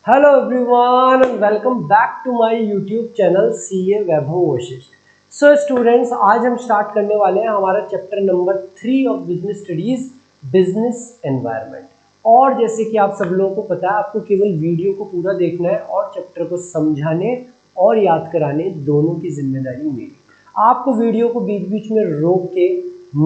Hello everyone and welcome back to my YouTube channel CA Vaibhav Vashishtha. So students, आज हम start करने वाले हैं हमारा chapter number 3 of business studies, business environment. और जैसे कि आप सब लोगों को पता है, आपको केवल वीडियो को पूरा देखना है और चैप्टर को समझाने और याद कराने दोनों की जिम्मेदारी मेरी। आपको वीडियो को बीच बीच में रोक के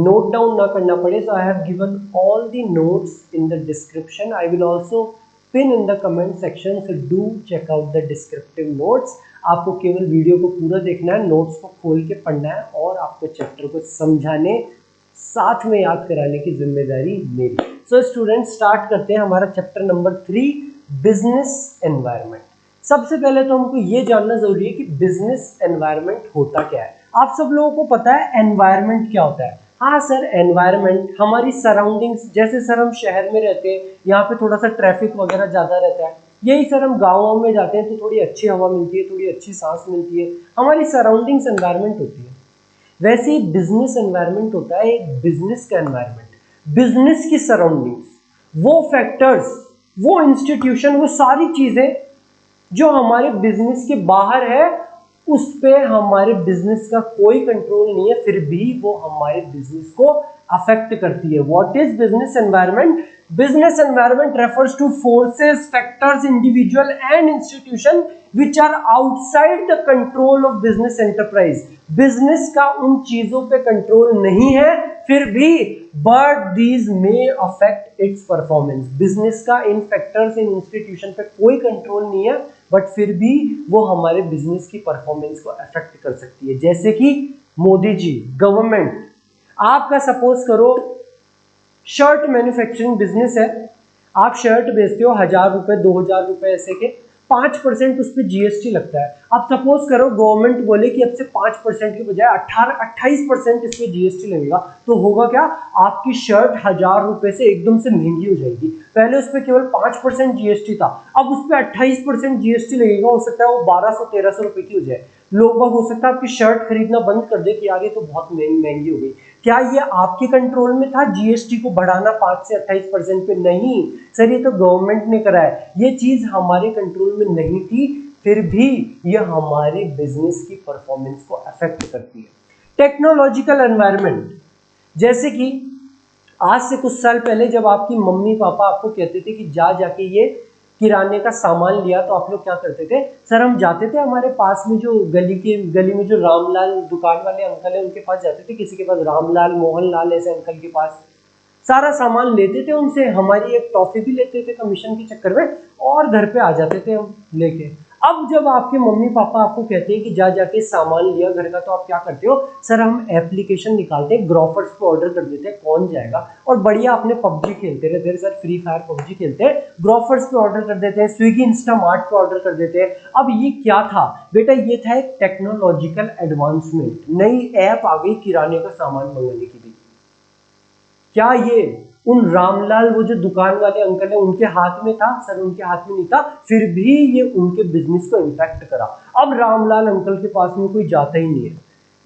नोट डाउन ना करना पड़े। So I have given all the notes in the description. I will also pin in the comment section, so do check out the descriptive notes. आपको केवल वीडियो को पूरा देखना है, नोट्स को खोल के पढ़ना है और आपको चैप्टर को समझाने साथ में याद कराने की जिम्मेदारी मेरी। सो स्टूडेंट, स्टार्ट करते हैं हमारा चैप्टर नंबर 3, बिजनेस एनवायरनमेंट। सबसे पहले तो हमको ये जानना जरूरी है कि बिजनेस एनवायरनमेंट होता क्या है। आप सब लोगों को पता है एनवायरनमेंट क्या होता है। हाँ सर, एनवायरनमेंट हमारी सराउंडिंग्स, जैसे सर हम शहर में रहते हैं, यहाँ पे थोड़ा सा ट्रैफिक वगैरह ज़्यादा रहता है। यही सर हम गाँवों में जाते हैं तो थोड़ी अच्छी हवा मिलती है, थोड़ी अच्छी सांस मिलती है, हमारी सराउंडिंग्स एनवायरनमेंट होती है। वैसे ही बिजनेस एनवायरनमेंट होता है, एक बिजनेस का एनवायरनमेंट। बिजनेस की सराउंडिंग्स, वो फैक्टर्स, वो इंस्टीट्यूशन, वो सारी चीज़ें जो हमारे बिजनेस के बाहर है, उस पे हमारे बिजनेस का कोई कंट्रोल नहीं है, फिर भी वो हमारे बिजनेस को अफेक्ट करती है। What is business environment? Business environment refers to forces, factors, individual and institution which are outside the control of business enterprise. Business का उन चीजों पे कंट्रोल नहीं है, फिर भी but these may affect its performance. Business का इन फैक्टर्स, इन इंस्टीट्यूशन पे कोई कंट्रोल नहीं है, बट फिर भी वो हमारे बिजनेस की परफॉर्मेंस को अफेक्ट कर सकती है। जैसे कि मोदी जी, गवर्नमेंट, आपका सपोज करो शर्ट मैन्युफैक्चरिंग बिजनेस है, आप शर्ट बेचते हो 1000 रुपए, 2000 रुपए ऐसे के, 5% उस पर जीएसटी लगता है। अब सपोज करो गवर्नमेंट बोले कि अब से 5% के बजाय 28% इस पर जीएसटी लगेगा, तो होगा क्या? आपकी शर्ट 1000 रुपए से एकदम से महंगी हो जाएगी। पहले उस पर केवल 5% जीएसटी था, अब उस पर 28% जीएसटी लगेगा। हो सकता है वो 1200-1300 रुपए की हो जाए। लोग बाग हो सकता है आपकी शर्ट खरीदना बंद कर दे कि यार ये तो बहुत महंगी हो गई। क्या ये आपके कंट्रोल में था जीएसटी को बढ़ाना 5 से 28% पे? नहीं सर, ये तो गवर्नमेंट ने करा है, ये चीज हमारे कंट्रोल में नहीं थी, फिर भी ये हमारे बिजनेस की परफॉर्मेंस को अफेक्ट करती है। टेक्नोलॉजिकल एनवायरनमेंट, जैसे कि आज से कुछ साल पहले जब आपकी मम्मी पापा आपको कहते थे कि जाके ये किराने का सामान लिया, तो आप लोग क्या करते थे? सर हम जाते थे हमारे पास में जो गली में जो रामलाल दुकान वाले अंकल है उनके पास जाते थे, किसी के पास रामलाल, मोहनलाल ऐसे अंकल के पास सारा सामान लेते थे उनसे, हमारी एक टॉफी भी लेते थे कमीशन के चक्कर में, और घर पे आ जाते थे हम लेके। अब जब आपके मम्मी पापा आपको कहते हैं कि जाके सामान लिया घर का, तो आप क्या करते हो? सर हम एप्लीकेशन निकालते हैं, ग्रोफर्स पे ऑर्डर कर देते हैं, कौन जाएगा, और बढ़िया अपने पबजी खेलते रहते हैं। सर फ्री फायर पबजी खेलते हैं, ग्रोफर्स पे ऑर्डर कर देते हैं, स्विगी इंस्टामार्ट पे ऑर्डर कर देते हैं। अब ये क्या था बेटा? ये था एक टेक्नोलॉजिकल एडवांसमेंट, नई ऐप आ गई किराने का सामान मंगाने की भी। क्या ये उन रामलाल, वो जो दुकान वाले अंकल है, उनके हाथ में था? सर उनके हाथ में नहीं था, फिर भी ये उनके बिजनेस को इम्पैक्ट करा। अब रामलाल अंकल के पास में कोई जाता ही नहीं है,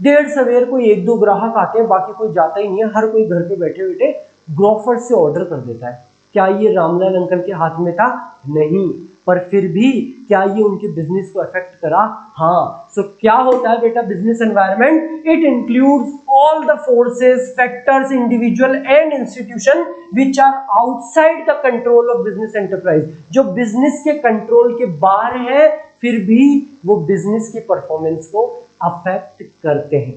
देर सवेर कोई 1-2 ग्राहक आते हैं, बाकी कोई जाता ही नहीं है, हर कोई घर पे बैठे बैठे ग्रोफर से ऑर्डर कर देता है। क्या ये रामलाल अंकल के हाथ में था? नहीं, पर फिर भी क्या ये उनके बिजनेस को अफेक्ट करा? हाँ। सो क्या होता है बेटा business environment? It includes all the forces, factors, individual and institution which are outside the control of business enterprise, जो बिजनेस के कंट्रोल के बाहर है, फिर भी वो बिजनेस की परफॉर्मेंस को अफेक्ट करते हैं।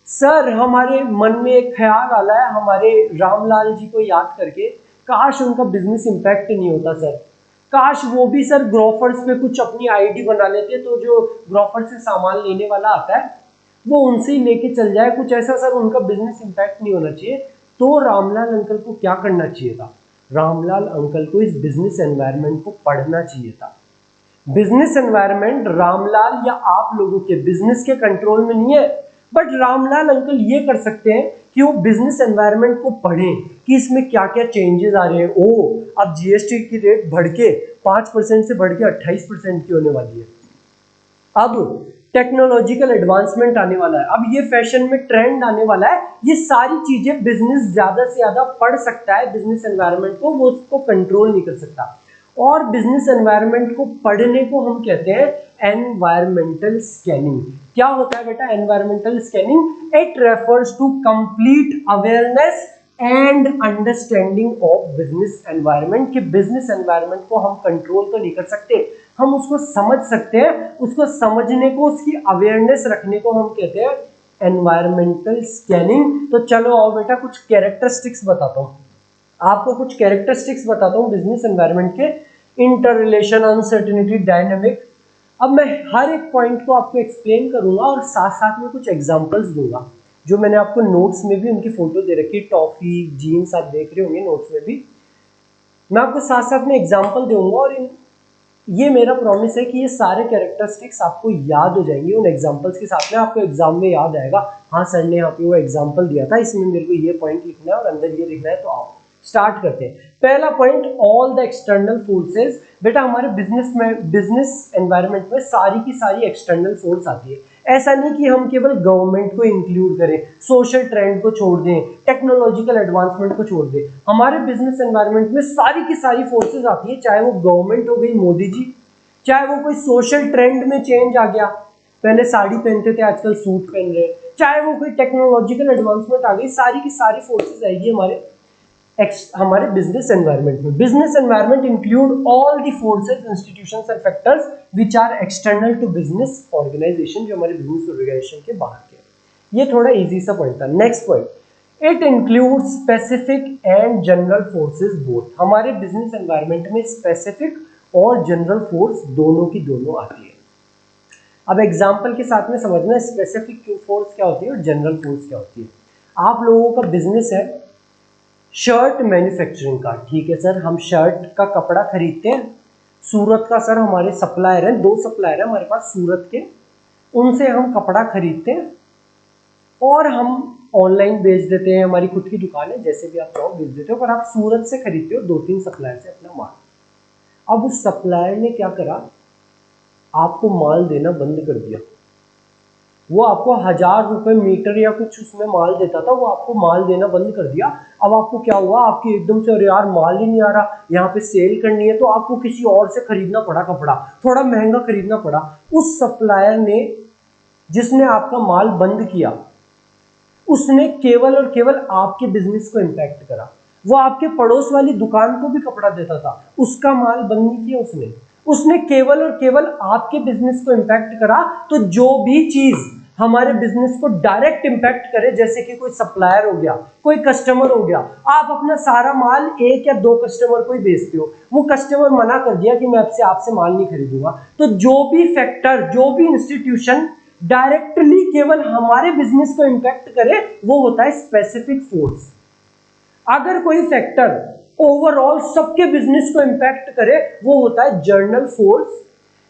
सर हमारे मन में एक ख्याल आ रहा है हमारे रामलाल जी को याद करके, काश उनका बिजनेस इंपैक्ट नहीं होता सर, काश वो भी सर ग्रोफर्स पे कुछ अपनी आईडी बना लेते, तो जो ग्रोफर से सामान लेने वाला आता है वो उनसे ही लेके चल जाए, कुछ ऐसा सर उनका बिजनेस इंपैक्ट नहीं होना चाहिए। तो रामलाल अंकल को क्या करना चाहिए था? रामलाल अंकल को इस बिजनेस एनवायरनमेंट को पढ़ना चाहिए था। बिजनेस एनवायरनमेंट रामलाल या आप लोगों के बिजनेस के कंट्रोल में नहीं है, बट रामलाल अंकल ये कर सकते हैं कि वो बिजनेस एनवायरनमेंट को पढ़ें कि इसमें क्या क्या चेंजेस आ रहे हैं। ओ, अब जीएसटी की रेट बढ़ के 5% से बढ़ के 28% की होने वाली है, अब टेक्नोलॉजिकल एडवांसमेंट आने वाला है, अब ये फैशन में ट्रेंड आने वाला है। ये सारी चीजें बिजनेस ज्यादा से ज्यादा पढ़ सकता है बिजनेस एनवायरनमेंट को, वो उसको कंट्रोल नहीं कर सकता। और बिजनेस एनवायरनमेंट को पढ़ने को हम कहते हैं एनवायरमेंटल स्कैनिंग। क्या होता है बेटा environmental scanning? It refers to complete awareness and understanding of business environment. कि बिजनेस एनवायरनमेंट को हम कंट्रोल तो नहीं कर सकते, हम उसको समझ सकते हैं, उसको समझने को, उसकी अवेयरनेस रखने को हम कहते हैं एनवायरमेंटल स्कैनिंग। तो चलो आओ बेटा कुछ कैरेक्टरिस्टिक्स बताता हूँ आपको, कुछ कैरेक्टरिस्टिक्स बताता हूँ बिजनेस एनवायरनमेंट के। Inter relation, uncertainty, dynamic. अब मैं हर एक पॉइंट को आपको एक्सप्लेन करूंगा और साथ साथ में कुछ एग्जांपल्स दूंगा, जो मैंने आपको नोट्स में भी उनकी फोटो दे रखी, टॉफी जीन्स आप देख रहे होंगे नोट्स में भी। मैं आपको साथ साथ में एग्जांपल दूंगा और ये मेरा प्रॉमिस है कि ये सारे कैरेक्टरिस्टिक्स आपको याद हो जाएंगे उन एग्जांपल्स के साथ में। आपको एग्जाम में याद आएगा, हाँ सर ने यहाँ पे वो एग्जांपल दिया था, इसमें मेरे को ये पॉइंट लिखना है और अंदर ये लिखना है। तो आओ स्टार्ट करते हैं। पहला point, all the external forces. बेटा हमारे बिजनेस एनवायरनमेंट में सारी की सारी एक्सटर्नल फोर्स आती है। ऐसा नहीं कि हम केवल गवर्नमेंट को इंक्लूड करें, सोशल ट्रेंड को छोड़ दें, टेक्नोलॉजिकल एडवांसमेंट को छोड़ दें। हमारे बिजनेस एनवायरनमेंट में सारी की सारी फोर्सेस आती है, चाहे वो गवर्नमेंट हो गई मोदी जी, चाहे वो कोई सोशल ट्रेंड में चेंज आ गया, पहले साड़ी पहनते थे आजकल सूट पहन रहे, चाहे वो कोई टेक्नोलॉजिकल एडवांसमेंट आ गई, सारी की सारी फोर्सेस आएगी हमारे बिजनेस एनवायरनमेंट में। Business environment include all the forces, institutions and factors which are external to business organisation, जो हमारे बिजनेस ऑर्गेनाइजेशन के बाहर के। ये थोड़ा इजी सा पॉइंट था। Next point, it includes specific and general forces both. हमारे बिजनेस एनवायरनमेंट में स्पेसिफिक और जनरल फोर्स दोनों की दोनों आती है। अब एग्जांपल के साथ में समझना स्पेसिफिक फोर्स क्या होती है और जनरल फोर्स क्या होती है। आप लोगों का बिजनेस है शर्ट मैन्युफैक्चरिंग का, ठीक है सर, हम शर्ट का कपड़ा खरीदते हैं सूरत का, सर हमारे सप्लायर हैं, 2 सप्लायर हैं हमारे पास सूरत के, उनसे हम कपड़ा खरीदते हैं और हम ऑनलाइन बेच देते हैं, हमारी खुद की दुकान है, जैसे भी आप चाहो बेच देते हो, पर आप सूरत से खरीदते हो 2-3 सप्लायर से अपना माल। अब उस सप्लायर ने क्या करा, आपको माल देना बंद कर दिया। वो आपको 1000 रुपए मीटर या कुछ उसमें माल देता था, वो आपको माल देना बंद कर दिया। अब आपको क्या हुआ, आपकी एकदम से अरे यार माल ही नहीं आ रहा, यहाँ पे सेल करनी है, तो आपको किसी और से खरीदना पड़ा कपड़ा, थोड़ा महंगा खरीदना पड़ा। उस सप्लायर ने जिसने आपका माल बंद किया, उसने केवल और केवल आपके बिजनेस को इम्पैक्ट करा। वो आपके पड़ोस वाली दुकान को भी कपड़ा देता था, उसका माल बंद नहीं किया उसने केवल और केवल आपके बिजनेस को इम्पैक्ट करा। तो जो भी चीज हमारे बिजनेस को डायरेक्ट इम्पैक्ट करे, जैसे कि कोई सप्लायर हो गया, कोई कस्टमर हो गया, आप अपना सारा माल 1 या 2 कस्टमर को ही बेचते हो, वो कस्टमर मना कर दिया कि मैं आपसे माल नहीं खरीदूंगा, तो जो भी फैक्टर, जो भी इंस्टीट्यूशन डायरेक्टली केवल हमारे बिजनेस को इम्पैक्ट करे, वो होता है स्पेसिफिक फोर्स। अगर कोई फैक्टर ओवरऑल सबके बिजनेस को इंपैक्ट करे, वो होता है जर्नल फोर्स।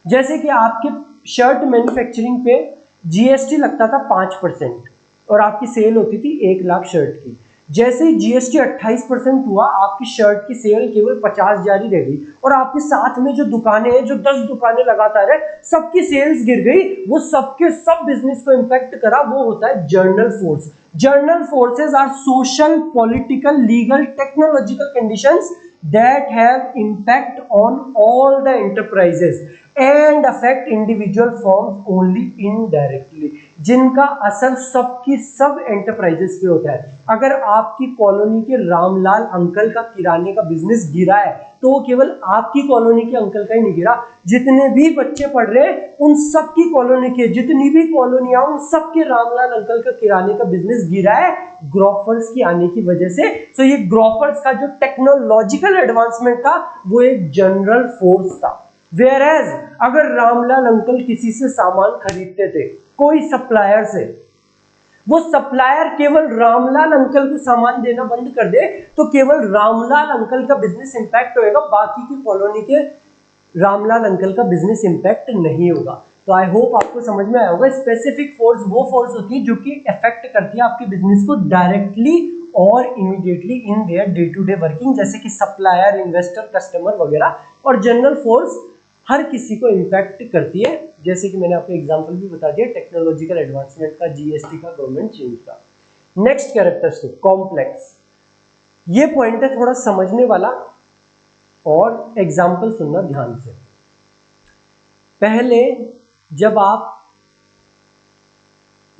जैसे कि आपके शर्ट मैन्युफैक्चरिंग पे जीएसटी लगता था 5% और आपकी सेल होती थी 1 लाख शर्ट की। जैसे ही जीएसटी 28% हुआ, आपकी शर्ट की सेल केवल 50 जारी रह गई और आपके साथ में जो दुकानें हैं, जो 10 दुकानें लगातार है, सबकी सेल्स गिर गई। वो सबके सब बिजनेस को इंपैक्ट करा, वो होता है journal force. Journal forces are social, political, legal, technological conditions that have impact on all the enterprises and affect individual firms only indirectly, जिनका असर सबकी सब एंटरप्राइजेस पे होता है। अगर आपकी कॉलोनी के रामलाल अंकल का किराने का बिजनेस गिरा है, तो वो केवल आपकी कॉलोनी के अंकल का ही नहीं गिरा, जितने भी बच्चे पढ़ रहे हैं उन सबकी कॉलोनी के, जितनी भी कॉलोनियां, उन सबके रामलाल अंकल का किराने का बिजनेस गिरा है ग्रोफर्स की आने की वजह से। तो ये ग्रोफर्स का जो टेक्नोलॉजिकल एडवांसमेंट था, वो एक जनरल फोर्स था। वेयरएज अगर रामलाल अंकल किसी से सामान खरीदते थे, कोई सप्लायर से, वो सप्लायर केवल रामलाल अंकल को सामान देना बंद कर दे, तो केवल रामलाल अंकल का बिजनेस इंपैक्ट होएगा, बाकी की कॉलोनी के रामलाल अंकल का बिजनेस इंपैक्ट नहीं होगा। तो आई होप आपको समझ में आया होगा। स्पेसिफिक फोर्स वो फोर्स होती है जो कि इफेक्ट करती है आपके बिजनेस को डायरेक्टली और immediately in their day to day working, जैसे कि सप्लायर, इन्वेस्टर, कस्टमर वगैरह। और जनरल फोर्स हर किसी को इम्पैक्ट करती है, जैसे कि मैंने आपको एग्जांपल भी बता दिया, टेक्नोलॉजिकल एडवांसमेंट का, जीएसटी का, गवर्नमेंट चेंज का। Next characteristic, complex. ये पॉइंट है थोड़ा समझने वाला। और एग्जाम्पल सुनना ध्यान से। पहले जब आप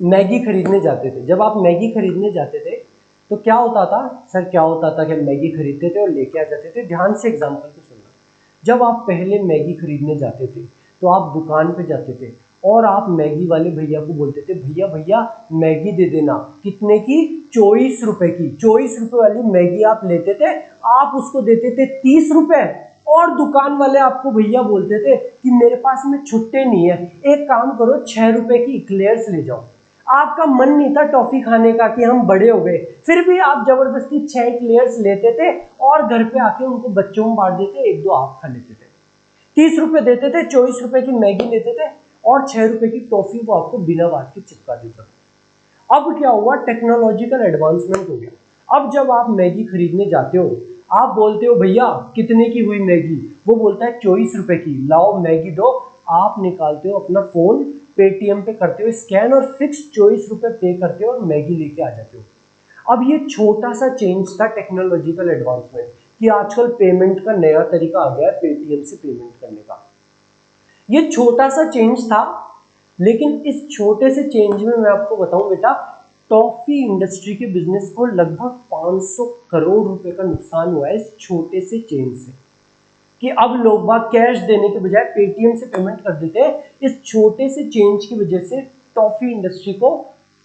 मैगी खरीदने जाते थे, तो क्या होता था सर, क्या होता था कि मैगी खरीदते थे और लेके आ जाते थे। ध्यान से एग्जाम्पल को सुनना। जब आप पहले मैगी खरीदने जाते थे तो आप दुकान पे जाते थे और आप मैगी वाले भैया को बोलते थे, भैया भैया मैगी दे देना। कितने की? 24 रुपए की। 24 रुपए वाली मैगी आप लेते थे, आप उसको देते थे 30 रुपए, और दुकान वाले आपको भैया बोलते थे कि मेरे पास में छुट्टे नहीं है, एक काम करो 6 रुपए की इक्लेयर्स ले जाओ। आपका मन नहीं था टॉफी खाने का कि हम बड़े हो गए, फिर भी आप जबरदस्ती 6 इक्लेयर्स लेते थे और घर पे आके उनको बच्चों में बांट देते, 1-2 आप खा लेते थे। 30 रुपए देते थे, 24 रुपए की मैगी लेते थे और 6 रुपए की टॉफी वो आपको बिना बात के चिपका देता था। अब क्या हुआ? टेक्नोलॉजिकल एडवांसमेंट हो गया। अब जब आप मैगी खरीदने जाते हो, आप बोलते हो भैया कितने की हुई मैगी? वो बोलता है 24 रुपए की, लाओ मैगी दो। आप निकालते हो अपना फोन, पेटीएम पे करते हो स्कैन और फिक्स 24 रुपए पे करते हो और मैगी लेके आ जाते हो। अब ये छोटा सा चेंज था टेक्नोलॉजिकल एडवांसमेंट कि आजकल पेमेंट का नया तरीका आ गया है पेटीएम से पेमेंट करने का। ये छोटा सा चेंज था, लेकिन इस छोटे से चेंज में मैं आपको बताऊं बेटा, टॉफी इंडस्ट्री के बिजनेस को लगभग 500 करोड़ रुपए का नुकसान हुआ है इस छोटे से चेंज से, कि अब लोग बाग कैश देने के बजाय पेटीएम से पेमेंट कर देते हैं। इस छोटे से चेंज की वजह से टॉफी इंडस्ट्री को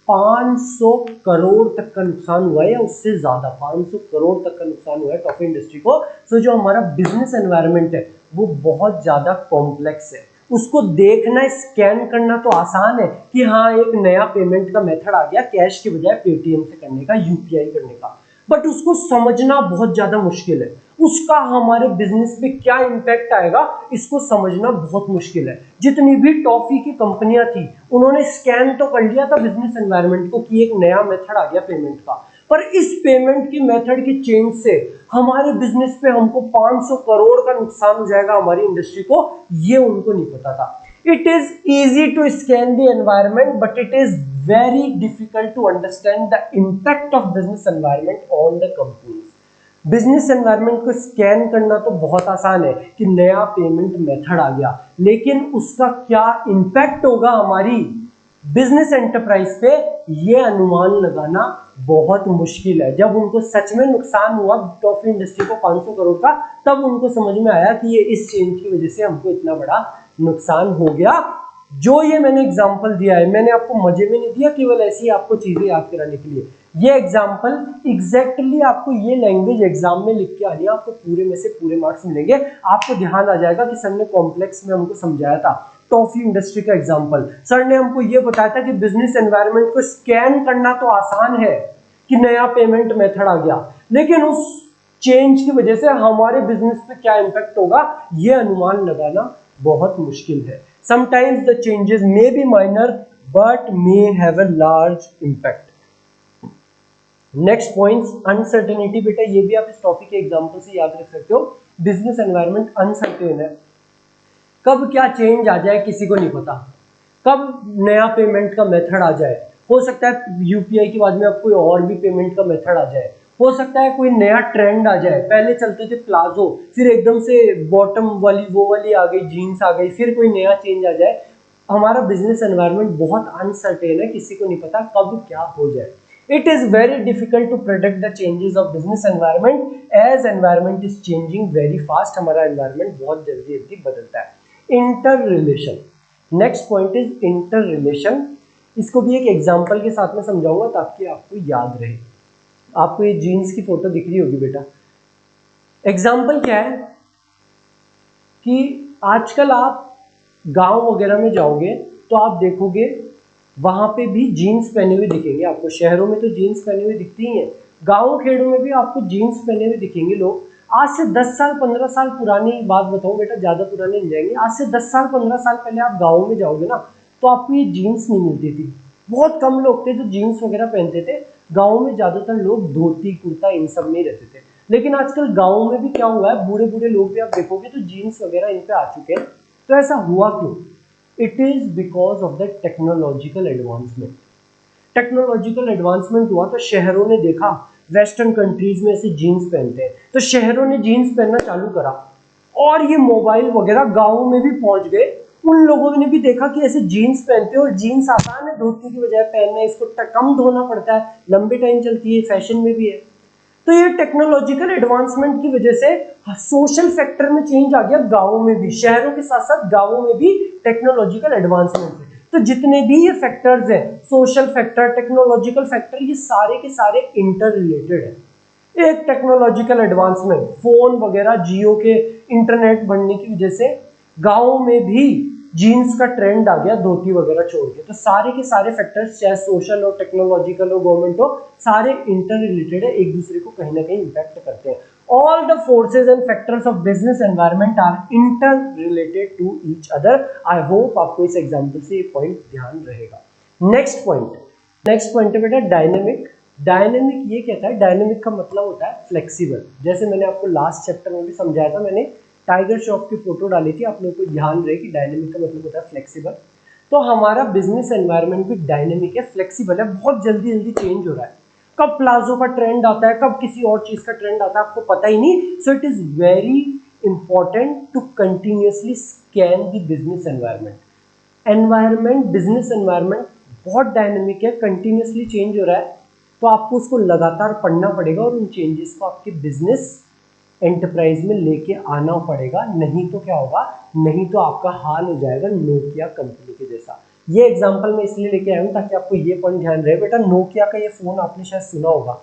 500 करोड़ तक का नुकसान हुआ है, या उससे ज्यादा 500 करोड़ तक का नुकसान हुआ है टॉफी इंडस्ट्री को। तो जो हमारा बिजनेस एनवायरनमेंट है वो बहुत ज्यादा कॉम्प्लेक्स है। उसको देखना, स्कैन करना तो आसान है कि हाँ एक नया पेमेंट का मेथड आ गया कैश के बजाय पेटीएम से करने का, यूपीआई करने का, बट उसको समझना बहुत ज्यादा मुश्किल है। उसका हमारे बिजनेस पे क्या इंपैक्ट आएगा इसको समझना बहुत मुश्किल है। जितनी भी टॉफी की कंपनियां थी उन्होंने स्कैन तो कर लिया था बिजनेस एनवायरनमेंट को कि एक नया मेथड आ गया पेमेंट का, पर इस पेमेंट की मेथड की चेंज से हमारे बिजनेस पे हमको 500 करोड़ का नुकसान हो जाएगा हमारी इंडस्ट्री को, ये उनको नहीं पता था। It is easy to scan the environment, but it is very difficult to understand the impact of business environment on the companies. Business environment को स्कैन करना तो बहुत आसान है कि नया पेमेंट मेथड आ गया, लेकिन उसका क्या इम्पैक्ट होगा हमारी बिजनेस एंटरप्राइज पे, ये अनुमान लगाना बहुत मुश्किल है। जब उनको सच में नुकसान हुआ टॉफी इंडस्ट्री को 500 करोड़ का, तब उनको समझ में आया कि ये इस चेंज की वजह से हमको इतना बड़ा नुकसान हो गया। जो ये मैंने एग्जांपल दिया है, मैंने आपको मजे में नहीं दिया केवल ऐसी आपको चीजें याद कराने के लिए। ये एग्जांपल एग्जैक्टली आपको ये लैंग्वेज एग्जाम में लिख के आनी है, आपको पूरे में से पूरे मार्क्स मिलेंगे। आपको ध्यान आ जाएगा कि सर ने कॉम्प्लेक्स में हमको समझाया था टॉफी इंडस्ट्री का एग्जांपल। सर ने हमको ये बताया था कि बिजनेस एनवायरनमेंट को स्कैन करना तो आसान है कि नया पेमेंट मेथड आ गया, लेकिन उस चेंज की वजह से हमारे बिजनेस पे क्या इंपैक्ट होगा ये अनुमान लगाना बहुत मुश्किल है। Sometimes the changes may be minor but may have a large impact. Next point, uncertainty. बेटा ये भी आप इस टॉपिक के एग्जांपल से याद रख सकते हो। बिजनेस एनवायरनमेंट अनसर्टेन है, कब क्या चेंज आ जाए किसी को नहीं पता, कब नया पेमेंट का मेथड आ जाए। हो सकता है यूपीआई के बाद में अब कोई और भी पेमेंट का मेथड आ जाए, हो सकता है कोई नया ट्रेंड आ जाए। पहले चलते थे प्लाजो, फिर एकदम से बॉटम वाली वो वाली आ गई, जीन्स आ गई, फिर कोई नया चेंज आ जाए। हमारा बिजनेस एनवायरनमेंट बहुत अनसर्टेन है, किसी को नहीं पता कब क्या हो जाए। It is very difficult to predict the changes of business environment as environment is changing very fast। हमारा environment बहुत जल्दी जल्दी बदलता है। इंटररिलेशन, नेक्स्ट पॉइंट इज इंटररिलेशन। इसको भी एक एग्जांपल के साथ में समझाऊंगा ताकि आपको याद रहे। आपको ये जीन्स की फोटो दिख रही होगी बेटा। एग्जांपल क्या है कि आजकल आप गांव वगैरह में जाओगे तो आप देखोगे वहां पे भी जीन्स पहने हुए दिखेंगे आपको। शहरों में तो जीन्स पहने हुए दिखती ही हैं, गांव खेड़ों में भी आपको जीन्स पहने हुए दिखेंगे लोग। आज से 10 साल 15 साल पुरानी बात बताऊं बेटा, ज्यादा पुराने नहीं जाएंगे। आज से 10 साल 15 साल पहले आप गाँव में जाओगे ना तो आपको ये जीन्स नहीं मिलती थी। बहुत कम लोग थे जो जीन्स वगैरह पहनते थे। गाँव में ज्यादातर लोग धोती कुर्ता इन सब में रहते थे, लेकिन आजकल गाँव में भी क्या हुआ है, बूढ़े बूढ़े लोग भी आप देखोगे तो जीन्स वगैरह इन पे आ चुके हैं। तो ऐसा हुआ क्यों? It is because of the technological advancement। Technological advancement हुआ तो शहरों ने देखा वेस्टर्न कंट्रीज में ऐसे जीन्स पहनते हैं, तो शहरों ने जीन्स पहनना चालू करा। और ये मोबाइल वगैरह गाँव में भी पहुंच गए। उन लोगों ने भी देखा कि ऐसे जीन्स पहनते हैं और जीन्स आसान है धोती की बजाय पहनना, इसको कम धोना पड़ता है, लंबे टाइम चलती है, फैशन में भी है। तो ये टेक्नोलॉजिकल एडवांसमेंट की वजह से सोशल फैक्टर में चेंज आ गया, गाँवों में भी, शहरों के साथ साथ गाँवों में भी टेक्नोलॉजिकल एडवांसमेंट है। तो जितने भी ये फैक्टर्स हैं, सोशल फैक्टर, टेक्नोलॉजिकल फैक्टर, ये सारे के सारे इंटर रिलेटेड है। एक टेक्नोलॉजिकल एडवांसमेंट, फोन वगैरह, जियो के इंटरनेट बढ़ने की वजह से गाँवों में भी जीन्स का ट्रेंड आ गया, धोती वगैरह छोड़ के। तो सारे के सारे फैक्टर्स, चाहे सोशल हो, टेक्नोलॉजिकल हो, गवर्नमेंट हो, सारे इंटर रिलेटेड है, एक दूसरे को कहीं ना कहीं इंपैक्ट करते हैं। All the forces and factors of business environment are inter related to each other. I hope आपको इस एग्जाम्पल से ये पॉइंट ध्यान रहेगा। नेक्स्ट पॉइंट है बेटा डायनेमिक। डायनेमिक ये कहता है, डायनेमिक का मतलब होता है फ्लेक्सिबल। जैसे मैंने आपको लास्ट चैप्टर में भी समझाया था, मैंने टाइगर श्रॉफ की फोटो डाली थी, आप लोगों को ध्यान रहे कि डायनेमिक का मतलब होता है फ्लेक्सिबल। तो हमारा बिजनेस एनवायरनमेंट भी डायनेमिक है, फ्लेक्सिबल है, बहुत जल्दी जल्दी चेंज हो रहा है। कब प्लाजो का ट्रेंड आता है, कब किसी और चीज का ट्रेंड आता है, आपको पता ही नहीं। So it is very important to continuously scan the business environment. Business environment बहुत डायनेमिक है, कंटिन्यूअसली चेंज हो रहा है, तो आपको उसको लगातार पढ़ना पड़ेगा और उन चेंजेस को आपके बिजनेस एंटरप्राइज में लेके आना पड़ेगा। नहीं तो क्या होगा, नहीं तो आपका हाल हो जाएगा नोकिया कंपनी के जैसा। ये एग्जांपल मैं इसलिए लेके आया हूँ ताकि आपको ये पॉइंट ध्यान रहे। बेटा नोकिया का ये फोन आपने शायद सुना होगा,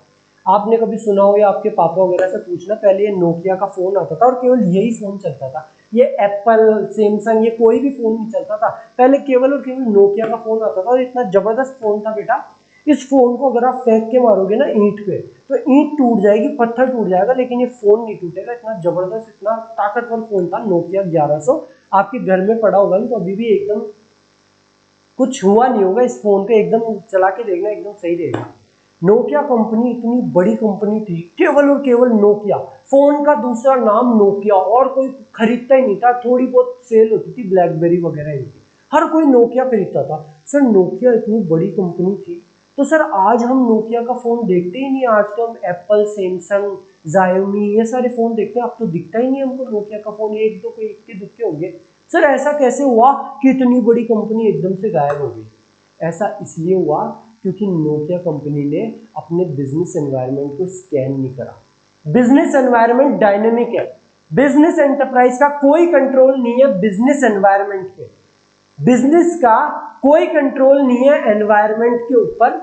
आपने कभी सुना हो या आपके पापा वगैरह से पूछना, पहले ये नोकिया का फोन आता था और केवल यही फोन चलता था। ये एप्पल, सैमसंग, ये कोई भी फोन नहीं चलता था, पहले केवल और केवल नोकिया का फोन आता था। और इतना जबरदस्त फोन था बेटा, इस फोन को अगर आप फेंक के मारोगे ना ईंट पे, तो ईंट टूट जाएगी, पत्थर टूट जाएगा, लेकिन ये फोन नहीं टूटेगा। इतना जबरदस्त, इतना ताकतवर फोन था नोकिया 1100। आपके घर में पड़ा होगा तो अभी भी एकदम कुछ हुआ नहीं होगा इस फोन पे, एकदम चला के देखना, एकदम सही रहेगा। नोकिया कंपनी इतनी बड़ी कंपनी थी, केवल और केवल नोकिया, फोन का दूसरा नाम नोकिया, और कोई खरीदता ही नहीं था। थोड़ी बहुत सेल होती थी ब्लैकबेरी वगैरह इनकी, हर कोई नोकिया खरीदता था। सर नोकिया इतनी बड़ी कंपनी थी, तो सर आज हम नोकिया का फोन देखते ही नहीं। आज तो हम एप्पल, सैमसंग, जायोमी, ये सारे फोन देखते हैं, अब तो दिखता ही नहीं हमको नोकिया का फोन। एक दो कोई इक्के दुक्के होंगे। सर ऐसा कैसे हुआ कि इतनी बड़ी कंपनी एकदम से गायब हो गई? ऐसा इसलिए हुआ क्योंकि नोकिया कंपनी ने अपने बिजनेस एनवायरनमेंट को स्कैन नहीं करा। बिजनेस एनवायरनमेंट डायनेमिक है, बिजनेस एंटरप्राइज का कोई कंट्रोल नहीं है बिजनेस एनवायरनमेंट पे। बिजनेस का कोई कंट्रोल नहीं है एनवायरनमेंट के ऊपर।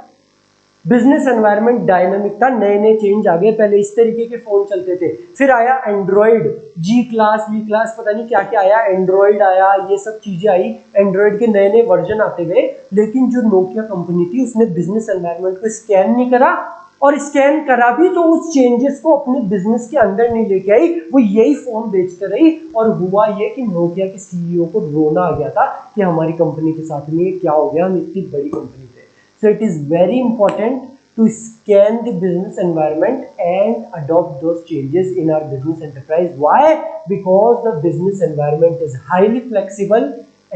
बिजनेस एनवायरनमेंट डायनामिक था, नए नए चेंज आ गए। पहले इस तरीके के फोन चलते थे, फिर आया Android, G class, V class, पता नहीं क्या क्या आया, एंड्रॉइड आया, ये सब चीजें आई, एंड्रॉइड के नए नए वर्जन आते गए। लेकिन जो नोकिया कंपनी थी उसने बिजनेस एनवायरनमेंट को स्कैन नहीं करा, और स्कैन करा भी तो उस चेंजेस को अपने बिजनेस के अंदर नहीं लेके आई, वो यही फोन बेचते रही। और हुआ ये कि नोकिया के सीईओ को रोना आ गया था कि हमारी कंपनी के साथ में क्या हो गया, हम इतनी बड़ी कंपनी थे। So it is very important to scan the business environment and adopt those changes in our business enterprise. Why? Because the business environment is highly flexible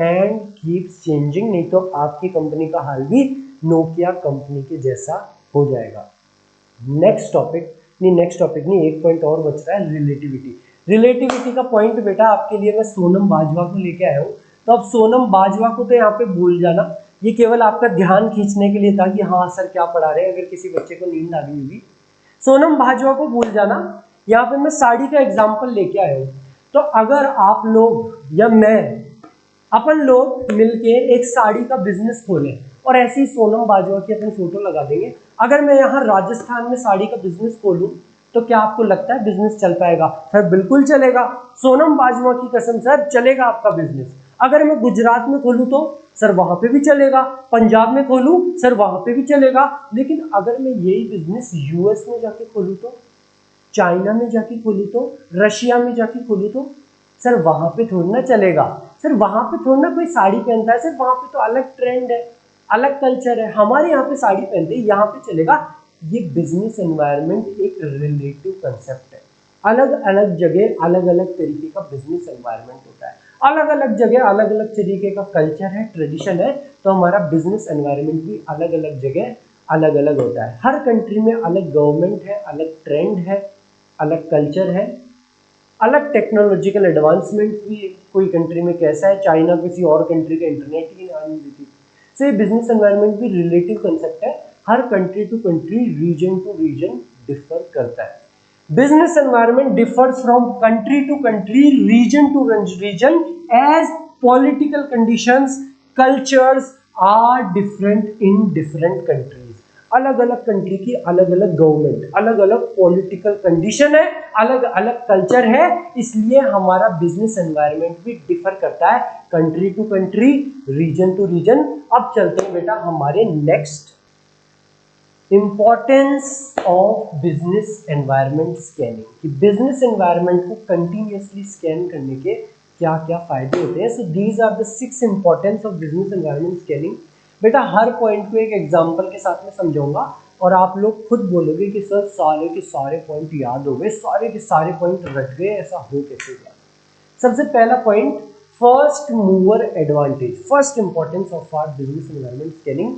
and keeps changing. नहीं तो आपकी कंपनी का हाल भी Nokia company के जैसा हो जाएगा। Next topic नहीं, एक पॉइंट और बच रहा है, रिलेटिविटी। रिलेटिविटी का पॉइंट बेटा आपके लिए मैं सोनम बाजवा को लेके आया हूँ। तो अब सोनम बाजवा को तो यहाँ पे भूल जाना, ये केवल आपका ध्यान खींचने के लिए था कि हाँ सर क्या पढ़ा रहे हैं, अगर किसी बच्चे को नींद आ गई होगी। सोनम बाजवा को भूल जाना। यहाँ पे मैं साड़ी का एग्जाम्पल लेके आया हूँ। तो अगर आप लोग या मैं, अपन लोग मिलके एक साड़ी का बिजनेस खोलें और ऐसी सोनम बाजवा की अपन फोटो लगा देंगे, अगर मैं यहाँ राजस्थान में साड़ी का बिजनेस खोलूं तो क्या आपको लगता है बिजनेस चल पाएगा? सर बिल्कुल चलेगा, सोनम बाजवा की कसम सर चलेगा आपका बिजनेस। अगर मैं गुजरात में खोलूं तो सर वहां पे भी चलेगा, पंजाब में खोलूं सर वहां पे भी चलेगा। लेकिन अगर मैं यही बिजनेस यूएस में जाके खोलूं तो, चाइना में जाके खोलूं तो, रशिया में जाके खोलूं तो, सर वहां पे थोड़ी ना चलेगा। सर वहां पे थोड़ी ना कोई साड़ी पहनता है, सर वहां पे तो अलग ट्रेंड है, अलग कल्चर है। हमारे यहाँ पे साड़ी पहनते हैं, यहाँ पे चलेगा। ये बिजनेस एनवायरनमेंट एक रिलेटिव कंसेप्ट है। अलग अलग जगह अलग अलग तरीके का बिजनेस एनवायरनमेंट होता है, अलग अलग जगह अलग अलग तरीके का कल्चर है, ट्रेडिशन है। तो हमारा बिजनेस एनवायरनमेंट भी अलग अलग जगह अलग अलग होता है। हर कंट्री में अलग गवर्नमेंट है, अलग ट्रेंड है, अलग कल्चर है, अलग टेक्नोलॉजिकल एडवांसमेंट भी कोई कंट्री में कैसा है, चाइना किसी और कंट्री का इंटरनेट ही नहीं देती। सो ये बिजनेस एनवायरनमेंट भी रिलेटिव कंसेप्ट है, हर country to country, region to region differ करता है। Business environment differs from country to country, region to region, as political conditions, cultures are different in different countries. अलग अलग country की अलग अलग गवर्नमेंट, अलग अलग पॉलिटिकल कंडीशन है, अलग अलग कल्चर है, इसलिए हमारा बिजनेस एनवायरनमेंट भी डिफर करता है country to country, region to region. अब चलते हैं बेटा हमारे next, importance of business environment scanning, कि बिजनेस एनवायरनमेंट को कंटिन्यूअसली स्कैन करने के क्या क्या फायदे होते हैं। So these are the 6 importance of business environment scanning. बेटा हर पॉइंट को एक एग्जांपल के साथ में समझाऊंगा और आप लोग खुद बोलोगे कि सर सारे के सारे पॉइंट याद हो गए, सारे के सारे पॉइंट रट गए, ऐसा हो कैसे गया। सबसे पहला point, first mover advantage, first importance of our business environment scanning,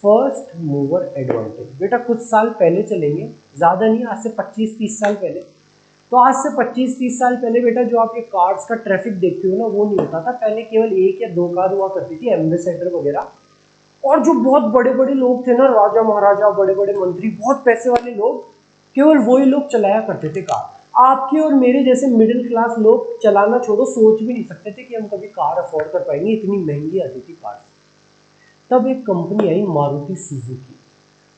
first mover advantage. बेटा कुछ साल पहले चलेंगे, ज्यादा नहीं, आज से 25-30 साल पहले। तो आज से 25-30 साल पहले बेटा जो आप ये कार्स का ट्रैफिक देखते हो ना, वो नहीं होता था। पहले केवल 1 या 2 कार हुआ करती थी, एम्बेसडर वगैरह, और जो बहुत बड़े बड़े लोग थे ना, राजा महाराजा, बड़े बड़े मंत्री, बहुत पैसे वाले लोग, केवल वही लोग चलाया करते थे कार। आपके और मेरे जैसे मिडिल क्लास लोग चलाना छोड़ो, सोच भी नहीं सकते थे कि हम कभी कार अफोर्ड कर पाएंगे, इतनी महंगी आती थी कार। तब एक कंपनी आई मारुति सुजुकी,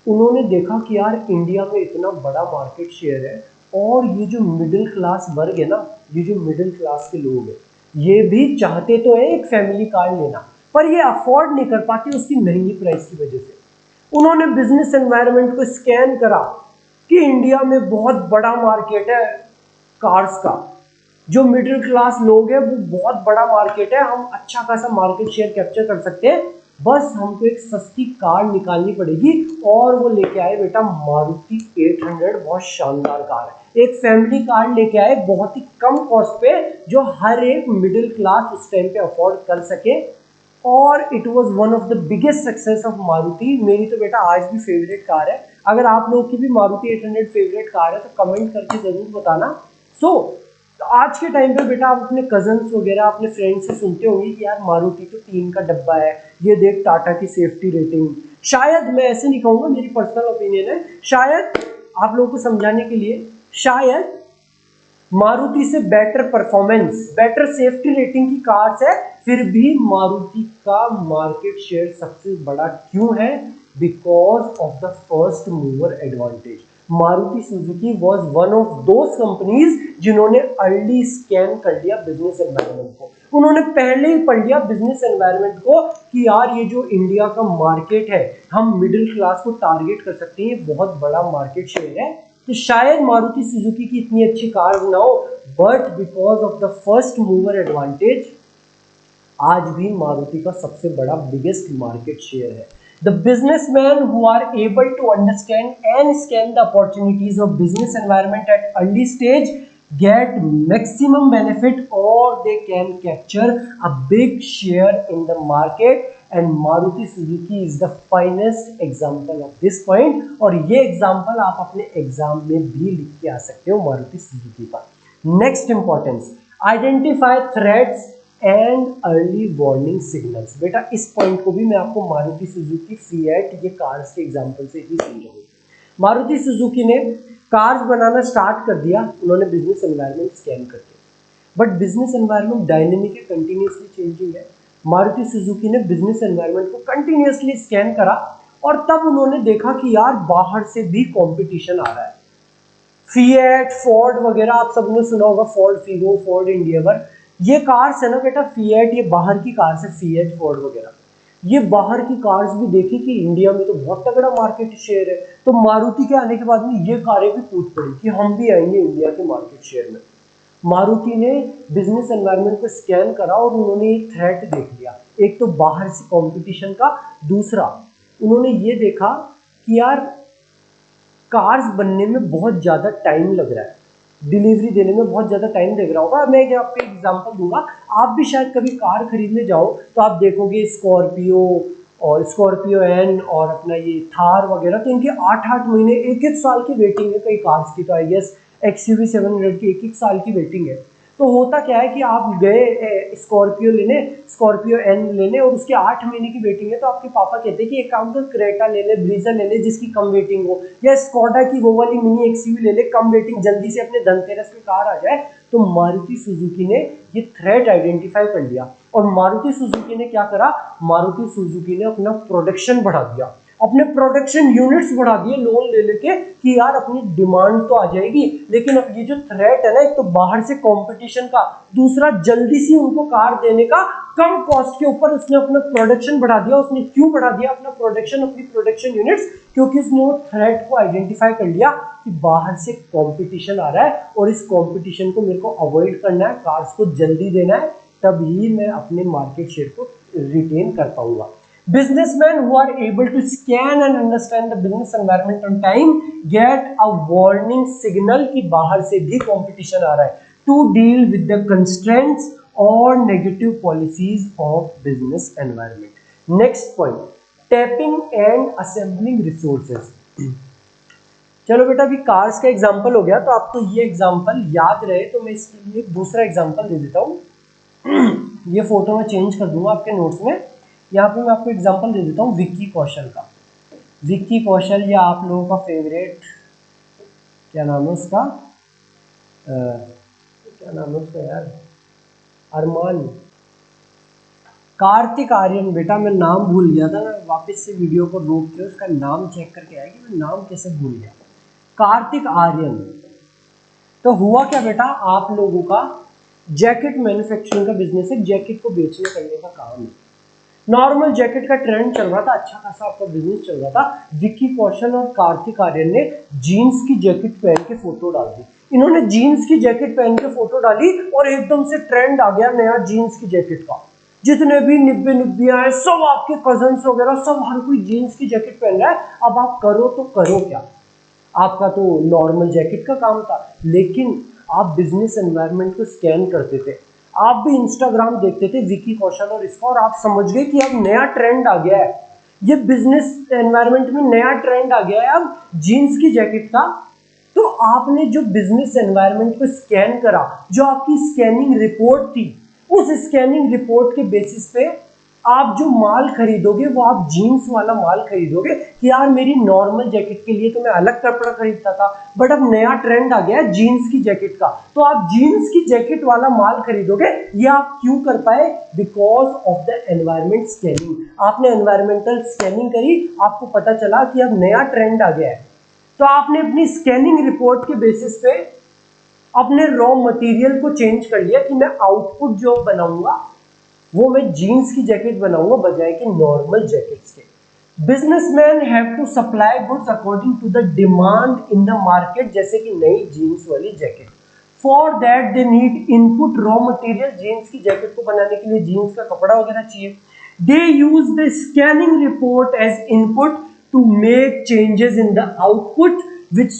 उन्होंने देखा कि यार इंडिया में इतना बड़ा मार्केट शेयर है, और ये जो मिडिल क्लास वर्ग है ना, ये जो मिडिल क्लास के लोग हैं, ये भी चाहते तो है एक फैमिली कार लेना, पर ये अफोर्ड नहीं कर पाते उसकी महंगी प्राइस की वजह से। उन्होंने बिजनेस एनवायरनमेंट को स्कैन करा कि इंडिया में बहुत बड़ा मार्केट है कार्स का, जो मिडिल क्लास लोग हैं वो बहुत बड़ा मार्केट है, हम अच्छा खासा मार्केट शेयर कैप्चर कर सकते हैं, बस हमको एक सस्ती कार निकालनी पड़ेगी। और वो लेके आए बेटा मारुति 800, बहुत शानदार कार है, एक फैमिली कार लेके आए बहुत ही कम कॉस्ट पे, जो हर एक मिडिल क्लास उस टाइम पे अफोर्ड कर सके। और it was one of the biggest success of Maruti. मेरी तो बेटा आज भी फेवरेट कार है, अगर आप लोग की भी मारुति 800 फेवरेट कार है तो कमेंट करके जरूर बताना। सो आज के टाइम पे बेटा आप अपने कजन्स वगैरह, अपने फ्रेंड्स से सुनते होंगे कि यार मारुति तो 3 का डब्बा है, ये देख टाटा की सेफ्टी रेटिंग। शायद, मैं ऐसे नहीं कहूंगा, मेरी पर्सनल ओपिनियन है, शायद आप लोगों को समझाने के लिए, शायद मारुति से better performance, better safety rating की कार्स है, फिर भी मारुति का मार्केट शेयर सबसे बड़ा क्यों है? Because of the first mover advantage. Maruti Suzuki was one of those companies जिन्होंने अर्ली स्कैन कर लिया बिजनेस एनवायरनमेंट को। उन्होंने पहले ही पढ़ लिया बिजनेस एनवायरनमेंट को कि यार ये जो इंडिया का मार्केट है, हम मिडिल क्लास को टारगेट कर सकते हैं, बहुत बड़ा मार्केट शेयर है। तो शायद मारुति सुजुकी की इतनी अच्छी कार ना हो, but because of the first mover advantage आज भी मारुति का सबसे बड़ा बिगेस्ट मार्केट शेयर है। The businessmen who are able to understand and scan the opportunities of business environment at early stage get maximum benefit, or they can capture a big share in the market, and Maruti Suzuki is the finest example of this point। और ये example आप अपने exam में भी लिख के आ सकते हो मारुति सुजुकी का। Next importance, identify threats and early warning signals. बेटा इस पॉइंट को भी मैं आपको मारुति सुजुकी, फिएट, ये कार्स के एग्जांपल से ही समझाऊंगा। मारुति सुजुकी ने कार्स बनाना स्टार्ट कर दिया, उन्होंने बिजनेस एनवायरनमेंट स्कैन करके, बट बिजनेस एनवायरनमेंट डायनेमिक है, कंटिन्यूअसली चेंजिंग है। मारुति सुजुकी ने बिजनेस एनवायरनमेंट को कंटिन्यूअसली स्कैन करा, और तब उन्होंने देखा कि यार बाहर से भी कंपटीशन आ रहा है। फिएट, फोर्ड वगैरह, आप सबने सुना होगा, फोर्ड फीगो, फोर्ड एंडिएवर, ये कार्स है ना बेटा, फिएट, ये बाहर की कार्स है, फिएट, फोर्ड वगैरह, ये बाहर की कार्स भी देखी कि इंडिया में तो बहुत तगड़ा मार्केट शेयर है, तो मारुति के आने के बाद में ये कारें भी कूद पड़ी कि हम भी आएंगे इंडिया के मार्केट शेयर में। मारुति ने बिजनेस एनवायरनमेंट को स्कैन करा और उन्होंने ये थ्रेट देख लिया, एक तो बाहर से कंपटीशन का, दूसरा उन्होंने ये देखा कि यार कार्स बनने में बहुत ज़्यादा टाइम लग रहा है, डिलीवरी देने में बहुत ज़्यादा टाइम लग रहा होगा। मैं आपको एग्जांपल दूंगा, आप भी शायद कभी कार खरीदने जाओ तो आप देखोगे स्कॉर्पियो और स्कॉर्पियो एन और अपना ये थार वगैरह, तो इनके 8-8 महीने, 1-1 साल की वेटिंग है कई कार्स की। तो आई गेस XUV 700 की 1-1 साल की वेटिंग है। तो होता क्या है कि आप गए स्कॉर्पियो लेने, स्कॉर्पियो एन लेने, और उसके 8 महीने की वेटिंग है, तो आपके पापा कहते हैं कि एक काम कर क्रेटा ले ले, ब्रीजा ले ले जिसकी कम वेटिंग हो, या स्कॉडा की वो वाली मिनी XUV ले ले, कम वेटिंग, जल्दी से अपने धनतेरस पे कार आ जाए। तो मारुति सुजुकी ने ये थ्रेट आइडेंटिफाई कर लिया, और मारुति सुजुकी ने क्या करा, मारुति सुजुकी ने अपना प्रोडक्शन बढ़ा दिया, अपने प्रोडक्शन यूनिट्स बढ़ा दिए लोन ले लेके कि यार अपनी डिमांड तो आ जाएगी, लेकिन अब ये जो थ्रेट है ना, एक तो बाहर से कंपटीशन का, दूसरा जल्दी सी उनको कार देने का कम कॉस्ट के ऊपर, उसने अपना प्रोडक्शन बढ़ा दिया। उसने क्यों बढ़ा दिया अपना प्रोडक्शन, अपनी प्रोडक्शन यूनिट्स? क्योंकि उसने वो थ्रेट को आइडेंटिफाई कर लिया कि बाहर से कंपटीशन आ रहा है और इस कंपटीशन को मेरे को अवॉइड करना है, कार्स को जल्दी देना है, तभी मैं अपने मार्केट शेयर को रिटेन कर पाऊंगा। Businessmen who are able to scan and understand the business environment on time get a warning signal कि बाहर से भी competition आ रहा है, to deal with the constraints or negative policies of business environment. Next point, tapping and assembling resources. चलो बेटा, अभी cars का एग्जांपल हो गया, तो आपको ये एग्जांपल याद रहे तो मैं इसके लिए दूसरा एग्जांपल दे देता हूँ। ये फोटो मैं चेंज कर दूंगा आपके नोट्स में। यहाँ पे मैं आपको एग्जांपल दे देता हूँ विक्की कौशल का। विक्की कौशल, या आप लोगों का फेवरेट, क्या नाम है उसका, क्या नाम है उसका यार, अरमान, कार्तिक आर्यन। बेटा मैं नाम भूल गया था, मैं वापस से वीडियो को रोक के उसका नाम चेक करके आया कि मैं नाम कैसे भूल गया। कार्तिक आर्यन। तो हुआ क्या बेटा, आप लोगों का जैकेट मैन्युफैक्चरिंग का बिजनेस है, जैकेट को बेचने करने का काम है। नॉर्मल जैकेट का ट्रेंड चल रहा था, अच्छा खासा आपका बिजनेस चल रहा था। विक्की कौशल और कार्तिक आर्यन ने जीन्स की जैकेट पहन के फोटो डाल दी। इन्होंने जीन्स की जैकेट पहन के फोटो डाली और एकदम से ट्रेंड आ गया नया जीन्स की जैकेट का। जितने भी निब्बे निब्बियां हैं, सब आपके कजन्स वगैरह, सब हर कोई जीन्स की जैकेट पहन रहा है। अब आप करो तो करो क्या, आपका तो नॉर्मल जैकेट का काम था, लेकिन आप बिजनेस एनवायरनमेंट को स्कैन करते थे, आप भी इंस्टाग्राम देखते थे विक्की कौशल और इसका, और आप समझ गए कि अब नया ट्रेंड आ गया है, ये बिजनेस एनवायरनमेंट में नया ट्रेंड आ गया है अब जीन्स की जैकेट का। तो आपने जो बिजनेस एनवायरनमेंट को स्कैन करा, जो आपकी स्कैनिंग रिपोर्ट थी, उस स्कैनिंग रिपोर्ट के बेसिस पे आप जो माल खरीदोगे वो आप जीन्स वाला माल खरीदोगे कि यार मेरी नॉर्मल जैकेट के लिए तो मैं अलग कपड़ा खरीदता था, बट अब नया ट्रेंड आ गया है जीन्स की जैकेट का, तो आप जीन्स की जैकेट वाला माल खरीदोगे। ये आप क्यों कर पाए? Because of the environment scanning. आपने एनवायरमेंटल स्कैनिंग करी, आपको पता चला कि अब नया ट्रेंड आ गया है, तो आपने अपनी स्कैनिंग रिपोर्ट के बेसिस पे अपने रॉ मटेरियल को चेंज कर लिया कि मैं आउटपुट जो बनाऊंगा वो मैं जीन्स की जैकेट बनाऊंगा बजाय कि नॉर्मल जैकेट्स के। Businessman have to supply goods according to the demand in the market, जैसे कि नई जीन्स वाली jacket. For that they need input raw material, jeans की जैकेट को बनाने के लिए जीन्स का कपड़ा वगैरह चाहिए। They use the scanning report as input to make changes in the output which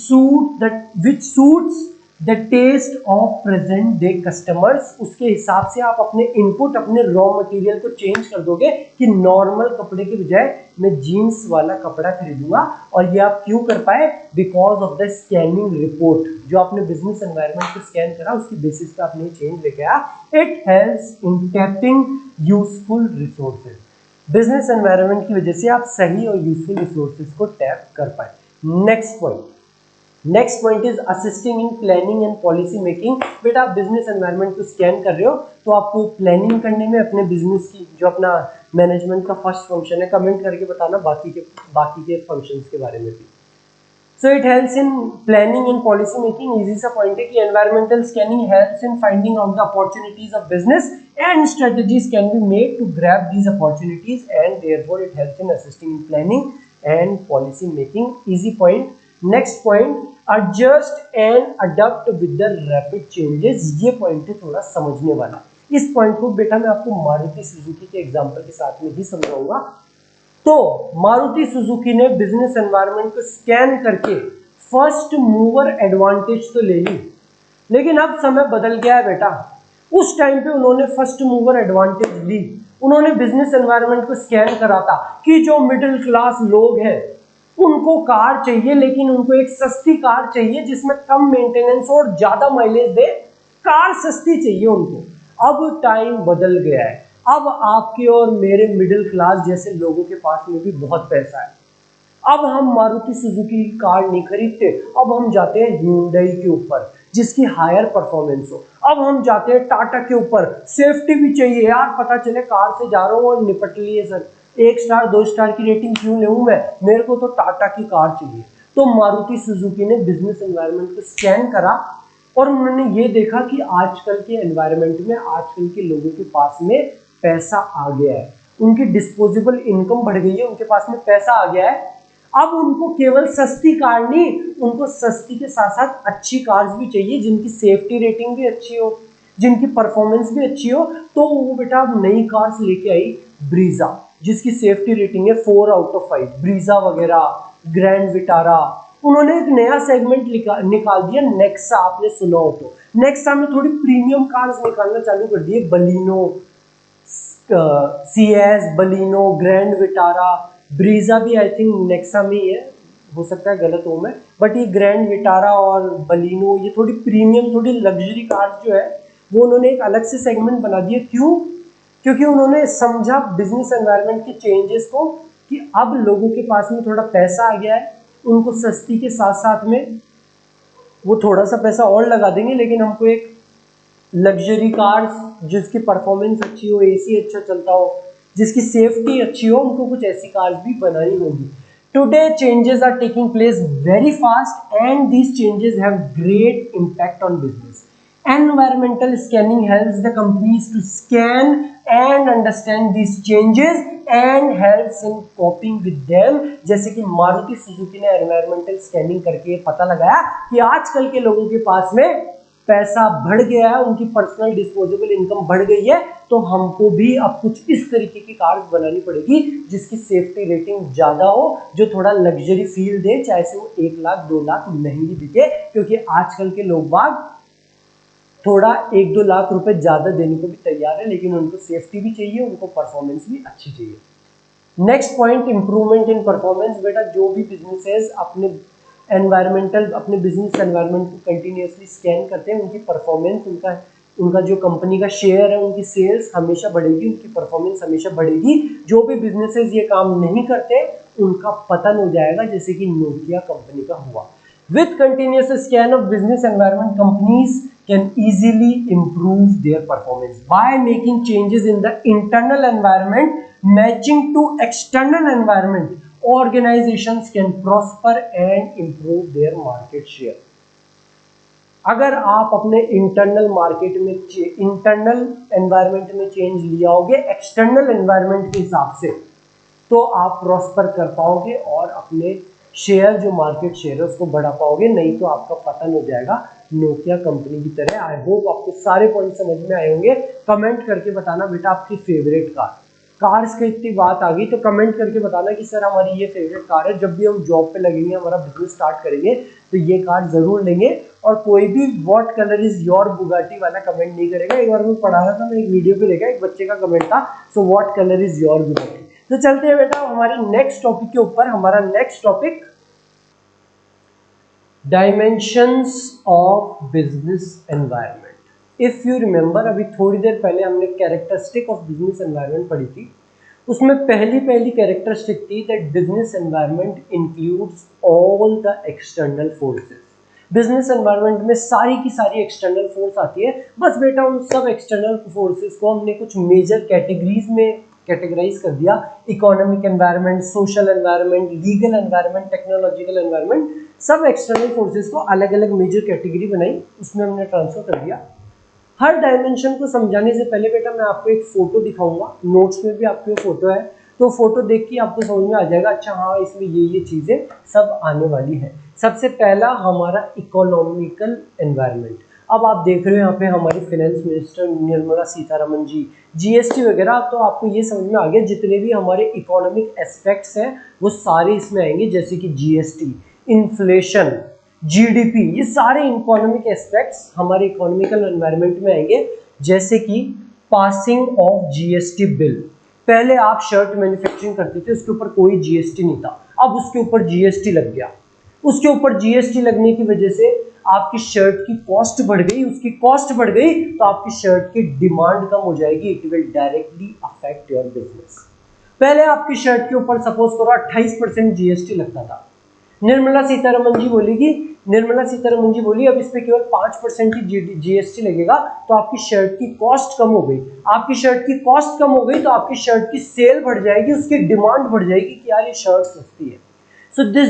suits the taste of present day customers। उसके हिसाब से आप अपने इनपुट, अपने रॉ मटेरियल को चेंज कर दोगे कि नॉर्मल कपड़े के बजाय मैं जीन्स वाला कपड़ा खरीदूंगा। और ये आप क्यों कर पाए? Because of the scanning report, जो आपने बिजनेस एनवायरनमेंट को स्कैन करा उसकी बेसिस पे आपने चेंज लेके आया। It helps in tapping useful resources. Business environment की वजह से आप सही और यूजफुल रिसोर्सेज को टैप कर पाए। Next point is assisting in planning and policy making. बेटा आप बिजनेस एनवायरनमेंट को स्कैन कर रहे हो तो आपको प्लानिंग करने में, अपने बिजनेस की जो अपना मैनेजमेंट का फर्स्ट फंक्शन है, कमेंट करके बताना बाकी के फंक्शंस के बारे में भी। So it helps in planning and policy making. Easy सा पॉइंट है कि environmental scanning helps in finding out the opportunities of business and strategies can be made to grab these opportunities and therefore it helps in assisting in planning and policy making. Easy point. Next point, adjust and adapt with the rapid changes। ये point है थोड़ा समझने वाला। इस point को बेटा मैं आपको मारुति सुजुकी के एग्जांपल के साथ में ही समझाऊंगा। तो मारुति सुजुकी ने बिजनेस एनवायरनमेंट को स्कैन करके फर्स्ट मूवर एडवांटेज तो ले ली, लेकिन अब समय बदल गया है बेटा। उस टाइम पे उन्होंने फर्स्ट मूवर एडवांटेज ली, उन्होंने बिजनेस एनवायरनमेंट को स्कैन करा था कि जो मिडिल क्लास लोग हैं उनको कार चाहिए, लेकिन उनको एक सस्ती कार चाहिए जिसमें कम मेंटेनेंस और ज्यादा माइलेज दे। कार सस्ती चाहिए उनको। अब टाइम बदल गया है, अब आपके और मेरे मिडिल क्लास जैसे लोगों के पास में भी बहुत पैसा है। अब हम मारुति सुजुकी की कार नहीं खरीदते, अब हम जाते हैं hyundai के ऊपर जिसकी हायर परफॉर्मेंस हो। अब हम जाते हैं टाटा के ऊपर, सेफ्टी भी चाहिए यार, पता चले कार से जा रहा हूँ और निपट लिए सर, 1 स्टार 2 स्टार की रेटिंग क्यों लूँ मैं, मेरे को तो टाटा की कार चाहिए। तो मारुति सुजुकी ने बिजनेस एनवायरनमेंट को स्कैन करा और उन्होंने ये देखा कि आजकल के एनवायरनमेंट में आजकल के लोगों के पास में पैसा आ गया है, उनकी डिस्पोजेबल इनकम बढ़ गई है, उनके पास में पैसा आ गया है। अब उनको केवल सस्ती कार नहीं, उनको सस्ती के साथ साथ अच्छी कार्स भी चाहिए जिनकी सेफ्टी रेटिंग भी अच्छी हो, जिनकी परफॉर्मेंस भी अच्छी हो। तो वो बेटा नई कार्स लेके आई ब्रीजा, जिसकी सेफ्टी रेटिंग है 4 आउट ऑफ 5। ब्रीजा वगैरह, ग्रैंड विटारा, उन्होंने एक नया सेगमेंट निकाल दिया, नेक्सा। आपने सुना हो तो नेक्सा में थोड़ी प्रीमियम कार्स निकालना चालू कर दिए, Baleno, CS, Baleno, grand Vitara, Brezza भी आई थिंक नेक्सा में ही है, हो सकता है गलत हूं मैं, बट ये ग्रैंड विटारा और बलिनो ये थोड़ी प्रीमियम, थोड़ी लग्जरी कार्स जो है वो उन्होंने एक अलग से सेगमेंट बना दिया। क्यों? क्योंकि उन्होंने समझा बिजनेस एनवायरनमेंट के चेंजेस को कि अब लोगों के पास में थोड़ा पैसा आ गया है, उनको सस्ती के साथ साथ में वो थोड़ा सा पैसा और लगा देंगे, लेकिन हमको एक लग्जरी कार्स जिसकी परफॉर्मेंस अच्छी हो, एसी अच्छा चलता हो, जिसकी सेफ्टी अच्छी हो, उनको कुछ ऐसी कार्स भी बनानी होगी। Today changes are taking place very fast and these changes have great impact on business. Environmental scanning helps the companies to scan and understand these changes and helps in coping with them। जैसे कि Maruti Suzuki ने environmental scanning करके पता लगाया कि आजकल के लोगों के पास में पैसा बढ़ गया है, उनकी पर्सनल डिस्पोजेबल इनकम बढ़ गई है, तो हमको भी अब कुछ इस तरीके की कार्स बनानी पड़ेगी जिसकी सेफ्टी रेटिंग ज्यादा हो, जो थोड़ा लग्जरी फील दे, चाहे से वो 1 लाख 2 लाख महंगी दिखे, क्योंकि आजकल के लोग बाग थोड़ा 1-2 लाख रुपए ज्यादा देने को भी तैयार है, लेकिन उनको सेफ्टी भी चाहिए, उनको परफॉर्मेंस भी अच्छी चाहिए। Next point, improvement in performance. बेटा जो भी बिजनेसेस अपने बिजनेस एनवायरनमेंट को कंटिन्यूअसली स्कैन करते हैं, उनकी परफॉर्मेंस, उनका जो कंपनी का शेयर है, उनकी सेल्स हमेशा बढ़ेगी, उनकी परफॉर्मेंस हमेशा बढ़ेगी। जो भी बिजनेसेस ये काम नहीं करते उनका पतन हो जाएगा, जैसे कि नोकिया कंपनी का हुआ। With continuous scan of business environment, companies can easily improve their performance by making changes in the internal environment matching to external environment. Organizations can prosper and improve their market share. अगर आप अपने internal environment में change लिया होगे external environment के हिसाब से, तो आप प्रॉस्पर कर पाओगे और अपने शेयर, जो मार्केट शेयर है, उसको बढ़ा पाओगे, नहीं तो आपका पतन हो जाएगा नोकिया कंपनी की तरह। आई होप आपको सारे पॉइंट समझ में आए होंगे। कमेंट करके बताना बेटा आपकी फेवरेट कार्स की इतनी बात आ गई तो कमेंट करके बताना कि सर हमारी ये फेवरेट कार है, जब भी हम जॉब पे लगेंगे, हमारा बिजनेस स्टार्ट करेंगे तो ये कार जरूर लेंगे। और कोई भी what colour is your Bugatti वाला कमेंट नहीं करेगा। एक बार मैं पढ़ा रहा था, मैं एक वीडियो पे देखा, एक बच्चे का कमेंट था, so what colour is your Bugatti. तो चलते हैं बेटा हमारे नेक्स्ट टॉपिक के ऊपर। हमारा next topic dimensions of business environment. If you remember, अभी थोड़ी देर पहले हमने कैरेक्टरिस्टिक ऑफ बिजनेस एनवायरनमेंट पढ़ी थी। उसमें पहली कैरेक्टरिस्टिक थी that business environment includes all the external forces. Business environment में सारी की सारी एक्सटर्नल फोर्स आती है। बस बेटा उन सब एक्सटर्नल फोर्सेस को हमने कुछ मेजर कैटेगरीज में कैटेगराइज कर दिया। Economic environment, social environment, legal environment, technological environment, सब एक्सटर्नल फोर्सेस को अलग अलग मेजर कैटेगरी बनाई, उसमें हमने ट्रांसफर कर दिया। हर डायमेंशन को समझाने से पहले बेटा मैं आपको एक फोटो दिखाऊंगा, नोट्स में भी आपकी फोटो है, तो फोटो देख के आपको समझ में आ जाएगा, अच्छा हाँ इसमें ये चीजें सब आने वाली है। सबसे पहला हमारा इकोनॉमिकल एनवायरनमेंट। अब आप देख रहे हो यहाँ पे हमारी फाइनेंस मिनिस्टर निर्मला सीतारमन जी, जीएसटी वगैरह, तो आपको ये समझ में आ गया जितने भी हमारे इकोनॉमिक एस्पेक्ट्स हैं वो सारे इसमें आएंगे, जैसे कि जीएसटी, इन्फ्लेशन, जीडीपी, ये सारे इकोनॉमिक एस्पेक्ट्स हमारे इकोनॉमिकल एनवायरनमेंट में आएंगे। जैसे कि पासिंग ऑफ जीएसटी बिल। पहले आप शर्ट मैन्युफैक्चरिंग करते थे, उसके ऊपर कोई जीएसटी नहीं था। अब उसके ऊपर जीएसटी लग गया। उसके ऊपर जीएसटी लगने की वजह से आपकी शर्ट की कॉस्ट बढ़ गई, उसकी कॉस्ट बढ़ गई तो आपकी शर्ट की डिमांड कम हो जाएगी। It will directly affect your business. पहले आपकी शर्ट के ऊपर सपोज करो 28% जीएसटी लगता था। निर्मला सीतारमन जी बोली अब इस पे केवल 5% ही जीएसटी लगेगा, तो आपकी शर्ट की कॉस्ट कम हो गई। आपकी शर्ट की कॉस्ट कम हो गई तो आपकी शर्ट की सेल बढ़ जाएगी, उसकी डिमांड बढ़ जाएगी कि यार ये शर्ट सस्ती है। सो दिस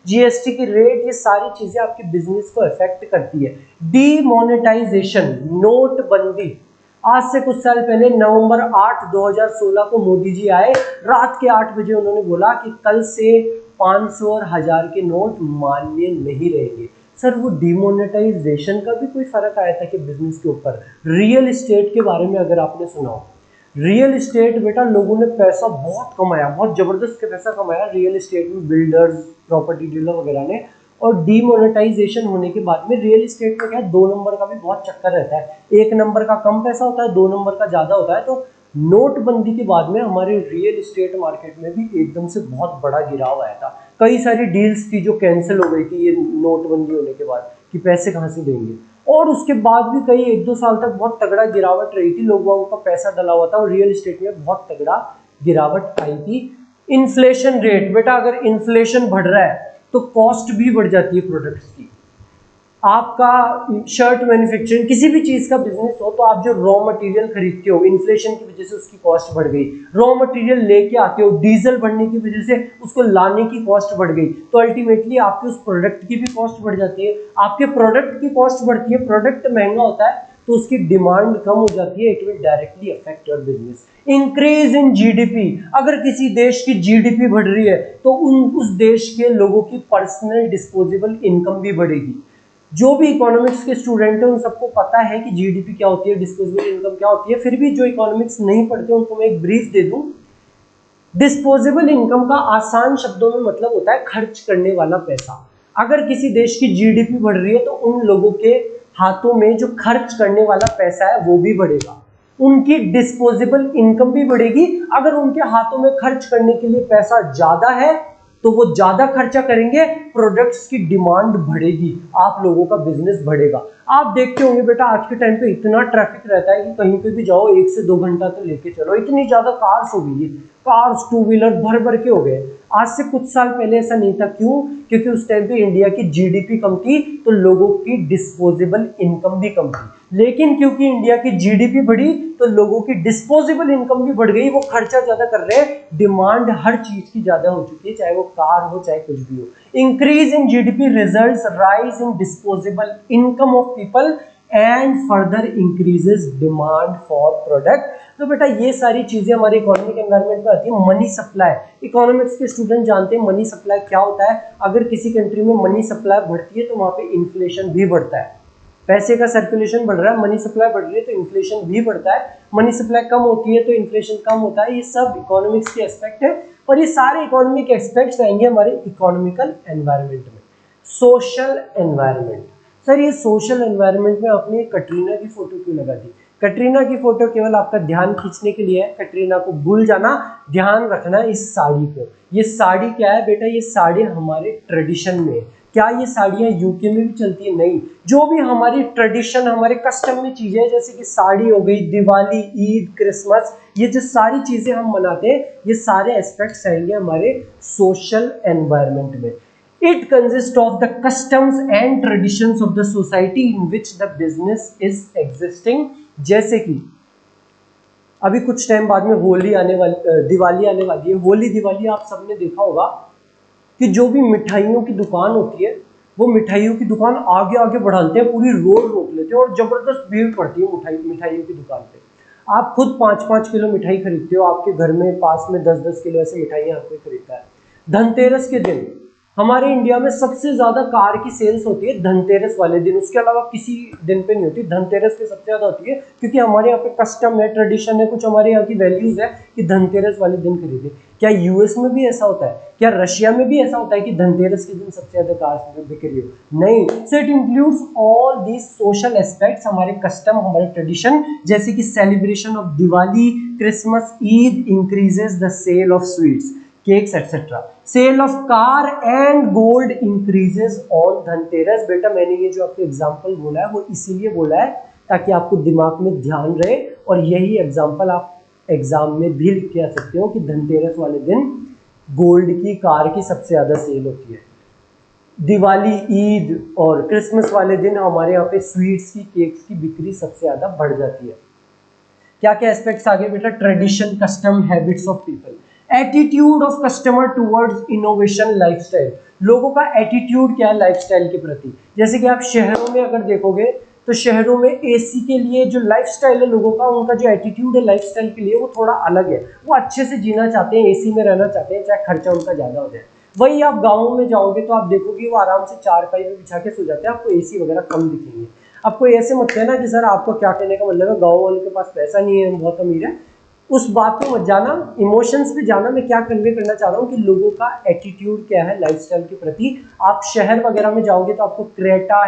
जीएसटी की रेट, ये सारी चीजें आपके बिजनेस को इफेक्ट करती है। डीमोनेटाइजेशन, नोटबंदी। आज से कुछ साल पहले नवंबर 8, 2016 को मोदी जी आए, रात के 8 बजे उन्होंने बोला कि कल से 500 और 1000 के नोट मान्य नहीं रहेंगे। सर वो डीमोनेटाइजेशन का भी कोई फर्क आया था कि बिजनेस के ऊपर? रियल एस्टेट के बारे में अगर आपने सुना हो, रियल एस्टेट बेटा लोगों ने पैसा बहुत कमाया, बहुत जबरदस्त के पैसा कमाया रियल एस्टेट में, बिल्डर्स, प्रॉपर्टी डीलर वगैरह ने। और डीमोनेटाइजेशन होने के बाद में रियल एस्टेट में क्या है, 2 नंबर का भी बहुत चक्कर रहता है। 1 नंबर का कम पैसा होता है, 2 नंबर का ज्यादा होता है। तो नोटबंदी के बाद में हमारे रियल एस्टेट मार्केट में भी एकदम से बहुत बड़ा गिराव आया था। कई सारी डील्स थी जो कैंसिल हो गई थी ये नोटबंदी होने के बाद, कि पैसे कहाँ से देंगे। और उसके बाद भी कई 1-2 साल तक बहुत तगड़ा गिरावट रही थी, लोगों का पैसा डला हुआ था और रियल एस्टेट में बहुत तगड़ा गिरावट आई थी। इन्फ्लेशन रेट, बेटा अगर इन्फ्लेशन बढ़ रहा है तो कॉस्ट भी बढ़ जाती है प्रोडक्ट्स की। आपका शर्ट मैन्युफैक्चरिंग, किसी भी चीज का बिजनेस हो तो आप जो रॉ मटेरियल खरीदते हो, इन्फ्लेशन की वजह से उसकी कॉस्ट बढ़ गई। रॉ मटेरियल लेके आते हो, डीजल बढ़ने की वजह से उसको लाने की कॉस्ट बढ़ गई, तो अल्टीमेटली आपके उस प्रोडक्ट की भी कॉस्ट बढ़ जाती है। आपके प्रोडक्ट की कॉस्ट बढ़ती है, प्रोडक्ट महंगा होता है तो उसकी डिमांड कम हो जाती है। It will directly affect your business. Increase in GDP, अगर किसी देश की जीडीपी बढ़ रही है तो उस देश के लोगों की पर्सनल डिस्पोजेबल इनकम भी बढ़ेगी। जो भी इकोनॉमिक्स के स्टूडेंट हैं उन सबको पता है कि जीडीपी क्या होती है, डिस्पोजेबल इनकम क्या होती है। फिर भी जो इकोनॉमिक्स नहीं पढ़ते उनको मैं एक ब्रीफ दे दूं। डिस्पोजेबल इनकम का आसान शब्दों में मतलब होता है खर्च करने वाला पैसा। अगर किसी देश की जीडीपी बढ़ रही है तो उन लोगों के हाथों में जो खर्च करने वाला पैसा है वो भी बढ़ेगा, उनकी डिस्पोजेबल इनकम भी बढ़ेगी। अगर उनके हाथों में खर्च करने के लिए पैसा ज्यादा है तो वो ज्यादा खर्चा करेंगे, प्रोडक्ट्स की डिमांड बढ़ेगी, आप लोगों का बिजनेस बढ़ेगा। आप देखते होंगे बेटा आज के टाइम पे इतना ट्रैफिक रहता है कि कहीं पे भी जाओ 1 से 2 घंटा तो लेके चलो, इतनी ज्यादा कार्स हो गई है, कार्स, 2 व्हीलर भर भर के हो गए। आज से कुछ साल पहले ऐसा नहीं था। क्यों? क्योंकि उस टाइम पे इंडिया की जीडीपी कम थी तो लोगों की डिस्पोजेबल इनकम भी कम थी। लेकिन क्योंकि इंडिया की जीडीपी बढ़ी तो लोगों की डिस्पोजेबल इनकम भी बढ़ गई, वो खर्चा ज्यादा कर रहे हैं, डिमांड हर चीज की ज्यादा हो चुकी है, चाहे वो कार हो चाहे कुछ भी हो। Increase in GDP results rise in disposable income of people and further increases demand for product. तो बेटा ये सारी चीजें हमारे इकोनॉमिक एनवायरनमेंट में आती है। मनी सप्लाई, इकोनॉमिक्स के स्टूडेंट जानते हैं मनी सप्लाई क्या होता है। अगर किसी कंट्री में मनी सप्लाई बढ़ती है तो वहां पे इन्फ्लेशन भी बढ़ता है। पैसे का सर्कुलेशन बढ़ रहा है, मनी सप्लाई बढ़ रही है तो इन्फ्लेशन भी बढ़ता है। मनी सप्लाई कम होती है तो इन्फ्लेशन कम होता है। ये सब इकोनॉमिक्स के एस्पेक्ट है और ये सारे इकोनॉमिक एस्पेक्ट्स आएंगे हमारे इकोनॉमिकल एनवायरनमेंट में। सोशल एनवायरनमेंट, सर ये सोशल एनवायरनमेंट में आपने कटरीना की फोटो क्यों लगा दी? कटरीना की फोटो केवल आपका ध्यान खींचने के लिए है, कटरीना को भूल जाना, ध्यान रखना इस साड़ी को। ये साड़ी क्या है बेटा? ये साड़ी हमारे ट्रेडिशन में है। क्या ये साड़ियाँ यूके में भी चलती है? नहीं। जो भी हमारी ट्रेडिशन, हमारे कस्टम में चीजें जैसे कि साड़ी हो गई, दिवाली, ईद, क्रिसमस, ये जो सारी चीजें हम मनाते हैं ये सारे एस्पेक्ट्स आएंगे हमारे सोशल एनवायरनमेंट में। It consists of the customs and traditions of the society in which the business is existing। जैसे कि अभी कुछ टाइम बाद में होली आने वाली, दिवाली आने वाली है। होली दिवाली आप सबने देखा होगा कि जो भी मिठाइयों की दुकान होती है वो मिठाइयों की दुकान आगे आगे बढ़ाते हैं, पूरी रोड रोक लेते हैं और जबरदस्त भीड़ पड़ती है मिठाइयों की दुकान पे। आप खुद 5-5 किलो मिठाई खरीदते हो, आपके घर में पास में 10-10 किलो ऐसे मिठाइयाँ हर कोई खरीदता है। धनतेरस के दिन हमारे इंडिया में सबसे ज्यादा कार की सेल्स होती है धनतेरस वाले दिन, उसके अलावा किसी दिन पे नहीं होती। धनतेरस पे सबसे ज्यादा होती है क्योंकि हमारे यहाँ पे कस्टम है, ट्रेडिशन है, कुछ हमारे यहाँ की वैल्यूज है कि धनतेरस वाले दिन खरीदे। क्या यूएस में भी ऐसा होता है? क्या रशिया में भी ऐसा होता है कि धनतेरस के दिन सबसे ज्यादा कार बिक रही हो? नहीं। So it includes all these social aspects, हमारे कस्टम, हमारे ट्रेडिशन, जैसे कि celebration of Diwali, Christmas, Eid increases the sale of sweets. Cakes etcetera. Sale of car and gold increases on Dhanteras. बेटा मैंने ये जो आपको एग्जांपल बोला है वो इसीलिए बोला है ताकि आपको दिमाग में ध्यान रहे, और यही एग्जांपल आप एग्जाम में भी लिख के आ सकते हो कि धनतेरस वाले दिन गोल्ड की, कार की सबसे ज्यादा सेल होती है। दिवाली, ईद और क्रिसमस वाले दिन हमारे यहाँ पे स्वीट्स की, केक्स की बिक्री सबसे ज्यादा बढ़ जाती है। क्या क्या एस्पेक्ट्स आगे बेटा? Tradition, custom, habits of people, attitude of customer towards innovation, lifestyle. लोगों का एटीट्यूड क्या है लाइफस्टाइल के प्रति। जैसे कि आप शहरों में अगर देखोगे तो शहरों में एसी के लिए जो लाइफस्टाइल है लोगों का, उनका जो एटीट्यूड है लाइफस्टाइल के लिए वो थोड़ा अलग है। वो अच्छे से जीना चाहते हैं, एसी में रहना चाहते हैं, चाहे खर्चा उनका ज्यादा हो जाए। वही आप गाँव में जाओगे तो आप देखोगे वो आराम से चारपाई में बिछा के सो जाते हैं, आपको एसी वगैरह कम दिखेंगे। आपको ऐसे मत कहना कि सर आपको क्या कहने का मतलब है गाँव वालों के पास पैसा नहीं है, बहुत अमीर है, उस बात पे मत जाना, इमोशंस पे जाना। मैं क्या कन्वे करना चाह रहा हूँ कि लोगों का एटीट्यूड क्या है लाइफस्टाइल के प्रति। आप शहर वगैरह में जाओगे तो आपको क्रेटा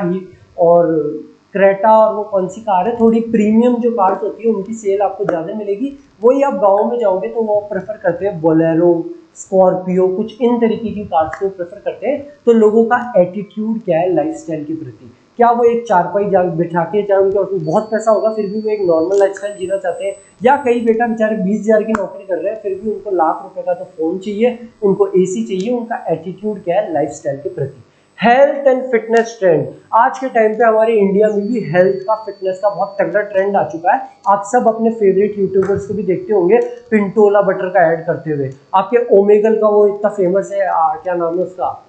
और वो कौन सी कार है, थोड़ी प्रीमियम जो कार्स होती है उनकी सेल आपको ज़्यादा मिलेगी। वही आप गाँव में जाओगे तो वो प्रेफर करते हैं बोलेरो, स्कॉर्पियो, कुछ इन तरीके की कार्स को प्रेफर करते हैं। तो लोगों का एटीट्यूड क्या है लाइफस्टाइल के प्रति। क्या वो एक चारपाई बिठा के, चाहे उनके पास बहुत पैसा होगा फिर भी वो एक नॉर्मल लाइफस्टाइल जीना चाहते हैं, या कई बेटा बेचारे 20,000 की नौकरी कर रहे हैं फिर भी उनको लाख रुपए का तो फोन चाहिए, उनको एसी चाहिए। उनका एटीट्यूड क्या है लाइफस्टाइल के प्रति। Health and fitness trend. आज के टाइम पे हमारे इंडिया में भी हेल्थ का, फिटनेस का बहुत तगड़ा ट्रेंड आ चुका है। आप सब अपने फेवरेट यूट्यूबर्स को भी देखते होंगे पिंटोला बटर का ऐड करते हुए। आपके ओमेगल का वो इतना फेमस है, क्या नाम है उसका,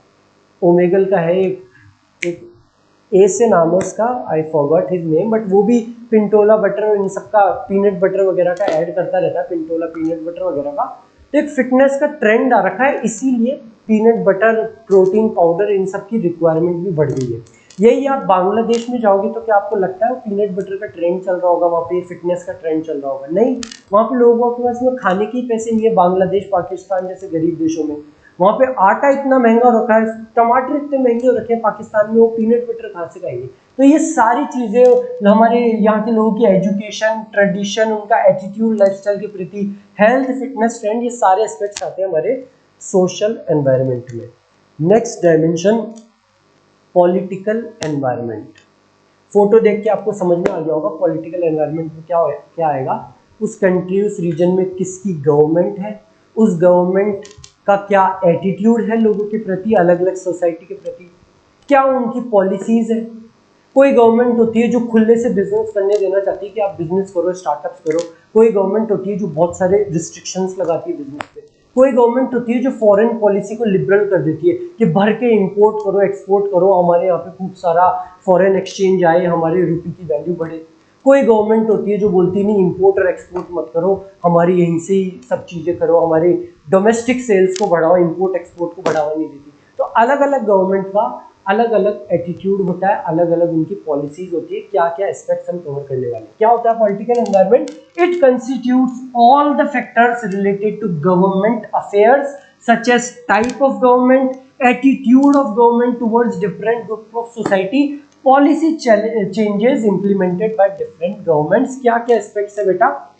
ओमेगल का है एक ए से नाम है उसका, I forgot his name, but वो भी पिंटोला बटर और इन सबका पीनट बटर वगैरह का ऐड करता रहता है, पिंटोला पीनट बटर वगैरह का। तो एक फिटनेस का ट्रेंड आ रखा है, इसीलिए पीनट बटर, प्रोटीन पाउडर, इन सब की रिक्वायरमेंट भी बढ़ गई है। यही आप बांग्लादेश में जाओगे तो क्या आपको लगता है पीनट बटर का ट्रेंड चल रहा होगा, वहाँ पे फिटनेस का ट्रेंड चल रहा होगा? नहीं, वहाँ पे लोगों के पास में खाने के पैसे नहीं है। बांग्लादेश, पाकिस्तान जैसे गरीब देशों में वहाँ पे आटा इतना महंगा हो रखा है, टमाटर इतने महंगे हो रखे हैं पाकिस्तान में, वो पीनट बटर कहाँ से खाएंगे? तो ये सारी चीजें हमारे यहाँ के लोगों की एजुकेशन, ट्रेडिशन, उनका एटीट्यूड लाइफस्टाइल के प्रति, हेल्थ, फिटनेस ट्रेंड, ये सारे एस्पेक्ट्स आते हैं हमारे सोशल एनवायरनमेंट में। Next dimension, political environment. Photo देख के आपको समझ में आ गया होगा पॉलिटिकल एनवायरनमेंट में क्या आएगा। उस कंट्री, उस रीजन में किसकी गवर्नमेंट है, उस गवर्नमेंट का क्या एटीट्यूड है लोगों के प्रति, अलग अलग सोसाइटी के प्रति, क्या उनकी पॉलिसीज है। कोई गवर्नमेंट होती है जो खुले से बिजनेस करने देना चाहती है कि आप बिजनेस करो, स्टार्टअप्स करो। कोई गवर्नमेंट होती है जो बहुत सारे रिस्ट्रिक्शंस लगाती है बिजनेस पे। कोई गवर्नमेंट होती है जो फॉरेन पॉलिसी को लिबरल कर देती है कि भर के इंपोर्ट करो, एक्सपोर्ट करो, हमारे यहाँ पे खूब सारा फॉरेन एक्सचेंज आए, हमारे रुपये की वैल्यू बढ़े। कोई गवर्नमेंट होती है जो बोलती नहीं इंपोर्ट और एक्सपोर्ट मत करो, हमारी यहीं से ही सब चीज़ें करो, हमारे डोमेस्टिक सेल्स को बढ़ाओ, इंपोर्ट एक्सपोर्ट को बढ़ावा नहीं देती। तो अलग अलग गवर्नमेंट का अलग अलग एटीट्यूड होता है, अलग अलग उनकी पॉलिसीज होती है। क्या क्या एस्पेक्ट्स हम कवर करने वाले। क्या होता है political environment? It constitutes all the factors related to government affairs such as type of government, attitude of government towards different group of society, policy changes implemented by different governments. क्या क्या aspects है बेटा?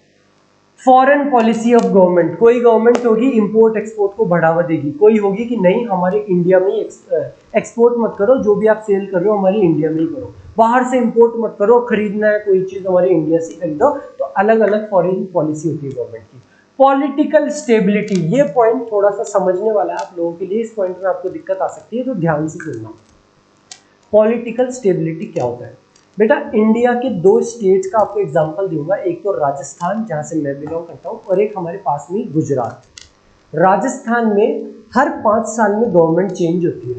Foreign policy of government, कोई government होगी import export को बढ़ावा देगी, कोई होगी कि नहीं हमारे इंडिया में ही एक्सपोर्ट मत करो, जो भी आप सेल कर रहे हो हमारी इंडिया में ही करो, बाहर से इंपोर्ट मत करो, खरीदना है कोई चीज हमारे इंडिया से खरीदो। तो अलग अलग फॉरेन पॉलिसी होती है गवर्नमेंट की। पॉलिटिकल स्टेबिलिटी, ये पॉइंट थोड़ा सा समझने वाला है आप लोगों के लिए, इस पॉइंट में आपको दिक्कत आ सकती है तो ध्यान से सुनना। पॉलिटिकल स्टेबिलिटी क्या होता है बेटा? इंडिया के दो स्टेट्स का आपको एग्जांपल दूंगा, एक तो राजस्थान जहां से मैं बिलोंग करता हूं, और एक हमारे पास में गुजरात। राजस्थान में हर 5 साल में गवर्नमेंट चेंज होती है।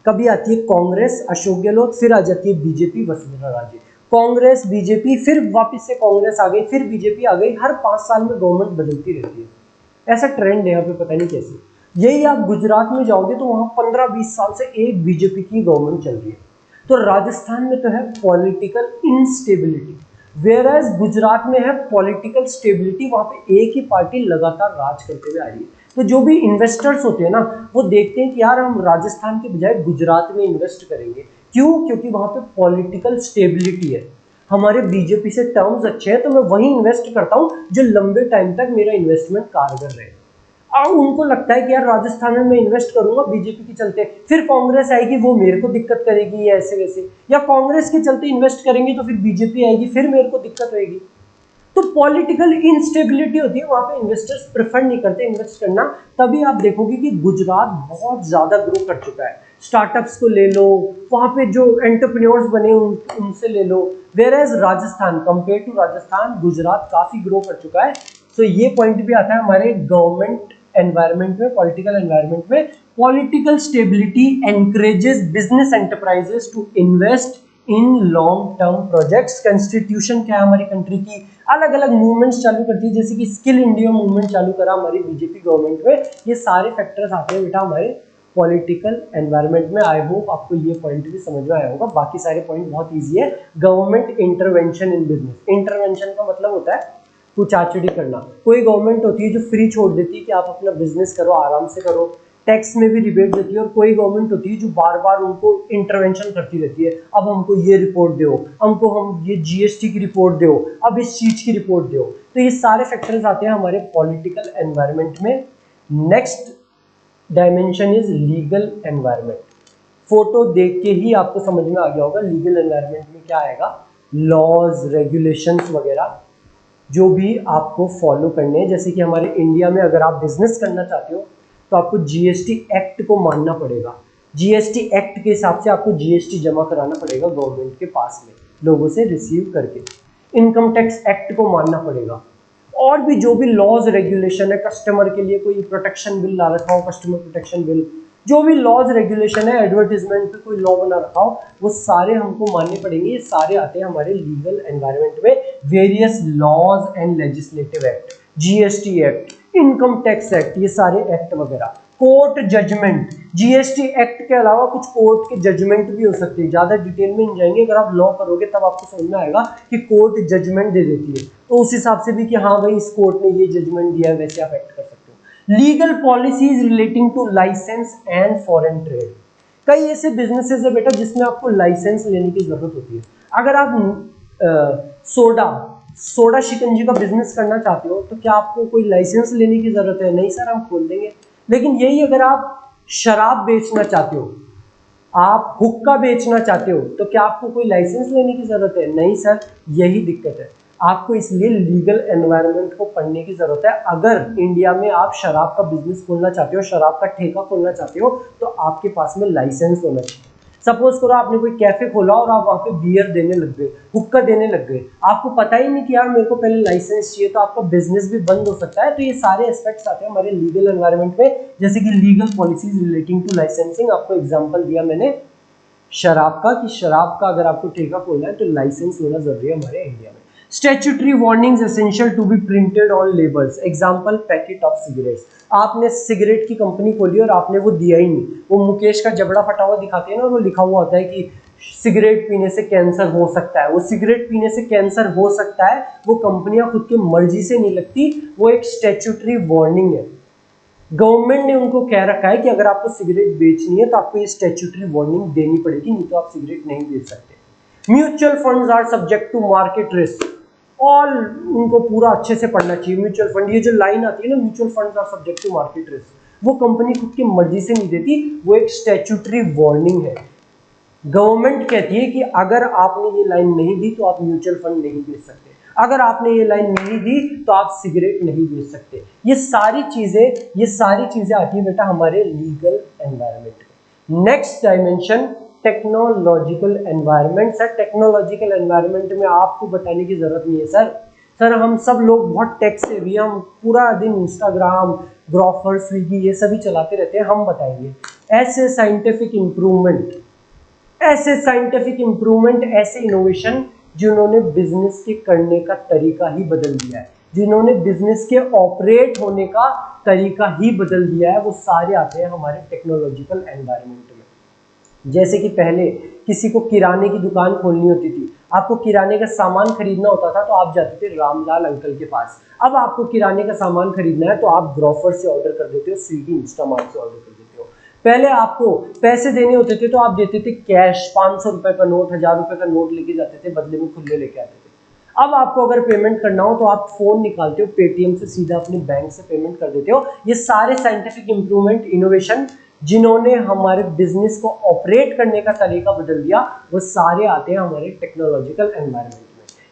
कभी आती है कांग्रेस, अशोक गहलोत, फिर आ जाती है बीजेपी, वसुंधरा राजे। कांग्रेस, बीजेपी, फिर वापस से कांग्रेस आ गई, फिर बीजेपी आ गई। हर 5 साल में गवर्नमेंट बदलती रहती है। ऐसा ट्रेंड है यहाँ पे, पता नहीं कैसे। यही आप गुजरात में जाओगे तो वहां 15-20 साल से एक बीजेपी की गवर्नमेंट चल रही है। तो राजस्थान में तो है political instability, whereas Gujarat में है पॉलिटिकल स्टेबिलिटी। वहां पे एक ही पार्टी लगातार राज करते हुए आ रही है। तो जो भी इन्वेस्टर्स होते हैं ना, वो देखते हैं कि यार हम राजस्थान के बजाय गुजरात में इन्वेस्ट करेंगे। क्यों? क्योंकि वहां पे पॉलिटिकल स्टेबिलिटी है, हमारे बीजेपी से टर्म्स अच्छे हैं, तो मैं वहीं इन्वेस्ट करता हूं जो लंबे टाइम तक मेरा इन्वेस्टमेंट कारगर रहे। अब उनको लगता है कि यार राजस्थान में मैं इन्वेस्ट करूंगा बीजेपी के चलते, फिर कांग्रेस आएगी वो मेरे को दिक्कत करेगी या ऐसे वैसे, या कांग्रेस के चलते इन्वेस्ट करेंगे तो फिर बीजेपी आएगी फिर मेरे को दिक्कत होगी। तो पॉलिटिकल इंस्टेबिलिटी होती है, वहां पे इन्वेस्टर्स प्रेफर नहीं करते इन्वेस्ट करना। तभी आप देखोगे कि गुजरात बहुत ज्यादा ग्रो कर चुका है। स्टार्टअप्स को ले लो, वहां पे जो एंटरप्रेन्योर्स बने उनसे ले लो, whereas Rajasthan compare to Rajasthan Gujarat काफी ग्रो कर चुका है। तो ये पॉइंट भी आता है हमारे गवर्नमेंट एनवायरमेंट में, पॉलिटिकल एनवायरमेंट में। Political stability encourages business enterprises to invest in long term projects. Constitution क्या है हमारी कंट्री की, अलग अलग मूवमेंट्स चालू करती है, जैसे कि स्किल इंडिया मूवमेंट चालू करा हमारी बीजेपी गवर्नमेंट में। ये सारे फैक्टर्स आते हैं बेटा हमारे पॉलिटिकल एनवायरनमेंट में। आई होप आपको ये पॉइंट भी समझ में आया होगा। बाकी सारे पॉइंट बहुत ईजी है। Government intervention in business, intervention का मतलब होता है कुछ आचड़ी करना। कोई गवर्नमेंट होती है जो फ्री छोड़ देती है कि आप अपना बिजनेस करो, आराम से करो, टैक्स में भी रिबेट देती है। और कोई गवर्नमेंट होती है जो बार बार उनको इंटरवेंशन करती रहती है, अब हमको ये रिपोर्ट दो, हमको हम ये जीएसटी की रिपोर्ट दो, अब इस चीज की रिपोर्ट दो। तो ये सारे फैक्टर्स आते हैं हमारे पॉलिटिकल एनवायरनमेंट में। Next dimension is legal environment. Photo देख के ही आपको समझ में आ गया होगा लीगल एनवायरनमेंट में क्या आएगा। लॉज, रेगुलेशंस वगैरह जो भी आपको फॉलो करने हैं। जैसे कि हमारे इंडिया में अगर आप बिजनेस करना चाहते हो तो आपको जीएसटी एक्ट को मानना पड़ेगा। जीएसटी एक्ट के हिसाब से आपको जीएसटी जमा कराना पड़ेगा गवर्नमेंट के पास में, लोगों से रिसीव करके। इनकम टैक्स एक्ट को मानना पड़ेगा। और भी जो भी लॉज रेगुलेशन है, कस्टमर के लिए कोई प्रोटेक्शन बिल ला रखा हो, कस्टमर प्रोटेक्शन बिल, जो भी लॉज रेगुलेशन है, एडवर्टीजमेंट पे कोई लॉ बना रखा हो, वो सारे हमको मानने पड़ेंगे। ये सारे आते हैं हमारे लीगल एनवायरनमेंट में। Various laws and legislative act, GST act, income tax act, ये सारे एक्ट वगैरह। कोर्ट जजमेंट, जीएसटी एक्ट के अलावा कुछ कोर्ट के जजमेंट भी हो सकते हैं। ज्यादा डिटेल में नहीं जाएंगे, अगर आप लॉ करोगे तब आपको समझ में आएगा कि कोर्ट जजमेंट दे देती है, तो उस हिसाब से भी कि हाँ भाई इस कोर्ट ने ये जजमेंट दिया है, वैसे आप एक्ट कर सकते हो। Legal policies relating to license and foreign trade. कई ऐसे बिजनेसेस है बेटा जिसमें आपको लाइसेंस लेने की जरूरत होती है। अगर आप सोडा शिकंजी का बिजनेस करना चाहते हो तो क्या आपको कोई लाइसेंस लेने की जरूरत है? नहीं सर, हम खोल देंगे। लेकिन यही अगर आप शराब बेचना चाहते हो, आप हुक्का बेचना चाहते हो, तो क्या आपको कोई लाइसेंस लेने की जरूरत है? नहीं सर, यही दिक्कत है। आपको इसलिए लीगल एनवायरनमेंट को पढ़ने की जरूरत है। अगर इंडिया में आप शराब का बिजनेस खोलना चाहते हो, शराब का ठेका खोलना चाहते हो, तो आपके पास में लाइसेंस होना चाहिए। सपोज करो आपने कोई कैफे खोला और आप वहां पे बियर देने लग गए, हुक्का देने लग गए, आपको पता ही नहीं कि यार मेरे को पहले लाइसेंस चाहिए, तो आपका बिजनेस भी बंद हो सकता है। तो ये सारे एस्पेक्ट्स आते हैं हमारे लीगल एनवायरनमेंट में, जैसे कि legal policies relating to licensing. आपको एग्जांपल दिया मैंने शराब का, कि शराब का अगर आपको ठेका खोलना है तो लाइसेंस होना जरूरी है हमारे इंडिया में। Statutory warnings essential to be printed on labels. Example packet of cigarettes. आपने सिगरेट की कंपनी खोली और आपने वो दिया ही नहीं, वो मुकेश का जबड़ा फटा हुआ दिखाते हैं ना, और वो लिखा हुआ होता है कि सिगरेट पीने से कैंसर हो सकता है। वो सिगरेट पीने से कैंसर हो सकता है, वो कंपनियां खुद की मर्जी से नहीं लगती, वो एक स्टैट्यूटरी वार्निंग है। गवर्नमेंट ने उनको कह रखा है कि अगर आपको सिगरेट बेचनी है तो आपको ये स्टैट्यूटरी वार्निंग देनी पड़ेगी, नहीं तो आप सिगरेट नहीं बेच सकते। Mutual funds are subject to market risk. All उनको पूरा अच्छे से पढ़ना चाहिए। म्यूचुअल फंड, ये जो लाइन आती है ना, mutual funds are subject to market risk, वो कंपनी खुद की मर्जी से नहीं देती, वो एक स्टैट्यूटरी वार्निंग है। गवर्नमेंट कहती है कि अगर आपने ये लाइन नहीं दी तो आप म्यूचुअल फंड नहीं बेच सकते, अगर आपने ये लाइन नहीं दी तो आप सिगरेट नहीं बेच सकते। ये सारी चीजें आती है बेटा हमारे लीगल एनवायरनमेंट में। Next dimension technological environment. Sir technological environment में आपको बताने की जरूरत नहीं है सर हम सब लोग बहुत टेक से भी, हम पूरा दिन इंस्टाग्राम, ग्रॉफर, स्विगी ये सभी चलाते रहते हैं। हम बताएंगे ऐसे साइंटिफिक इंप्रूवमेंट, ऐसे इनोवेशन जिन्होंने बिजनेस के करने का तरीका ही बदल दिया है, जिन्होंने बिजनेस के ऑपरेट होने का तरीका ही बदल दिया है, वो सारे आते हैं हमारे टेक्नोलॉजिकल एनवायरनमेंट में। जैसे कि पहले किसी को किराने की दुकान खोलनी होती थी, आपको किराने का सामान खरीदना होता था तो आप जाते थे रामलाल अंकल के पास। अब आपको किराने का सामान खरीदना है तो आप ग्रॉफर से ऑर्डर कर देते हो, स्विगी, इंस्टामार्ट से ऑर्डर कर देते हो। पहले आपको पैसे देने होते थे तो आप देते थे कैश, 500 रुपए का नोट, 1000 रुपए का नोट लेके जाते थे, बदले में खुले लेके आते थे। अब आपको अगर पेमेंट करना हो तो आप फोन निकालते हो, पेटीएम से सीधा अपने बैंक से पेमेंट कर देते हो। ये सारे साइंटिफिक इंप्रूवमेंट, इनोवेशन जिन्होंने हमारे बिजनेस को ऑपरेट करने का तरीका बदल दिया, वो सारे आते हैं हमारे टेक्नोलॉजिकल एनवायरनमेंट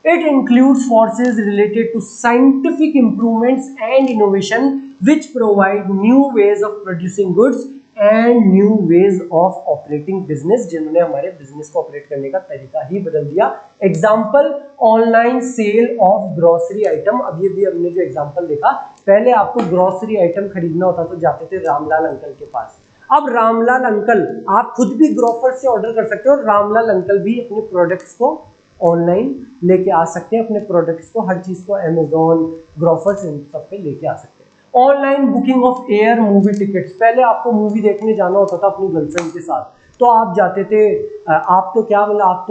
में। It includes forces related to scientific improvements and innovation which provide new ways of producing goods and new ways of operating business, जिन्होंने हमारे बिजनेस को ऑपरेट करने का तरीका ही बदल दिया। Example, online sale of grocery item. अभी भी हमने जो एग्जाम्पल देखा, पहले आपको ग्रोसरी आइटम खरीदना होता तो जाते थे रामलाल अंकल के पास। अब रामलाल अंकल, आप खुद भी ग्रोफर से ऑर्डर कर सकते हो, रामलाल अंकल भी अपने प्रोडक्ट्स को ऑनलाइन लेके आ सकते हैं, अपने प्रोडक्ट्स को, हर चीज को अमेजोन, ग्रोफर्स, इन सब पे लेके आ सकते हैं। Online booking of air movie tickets. पहले आपको मूवी देखने जाना होता था अपनी गर्लफ्रेंड के साथ, तो आप जाते थे, आप तो क्या मतलब, आप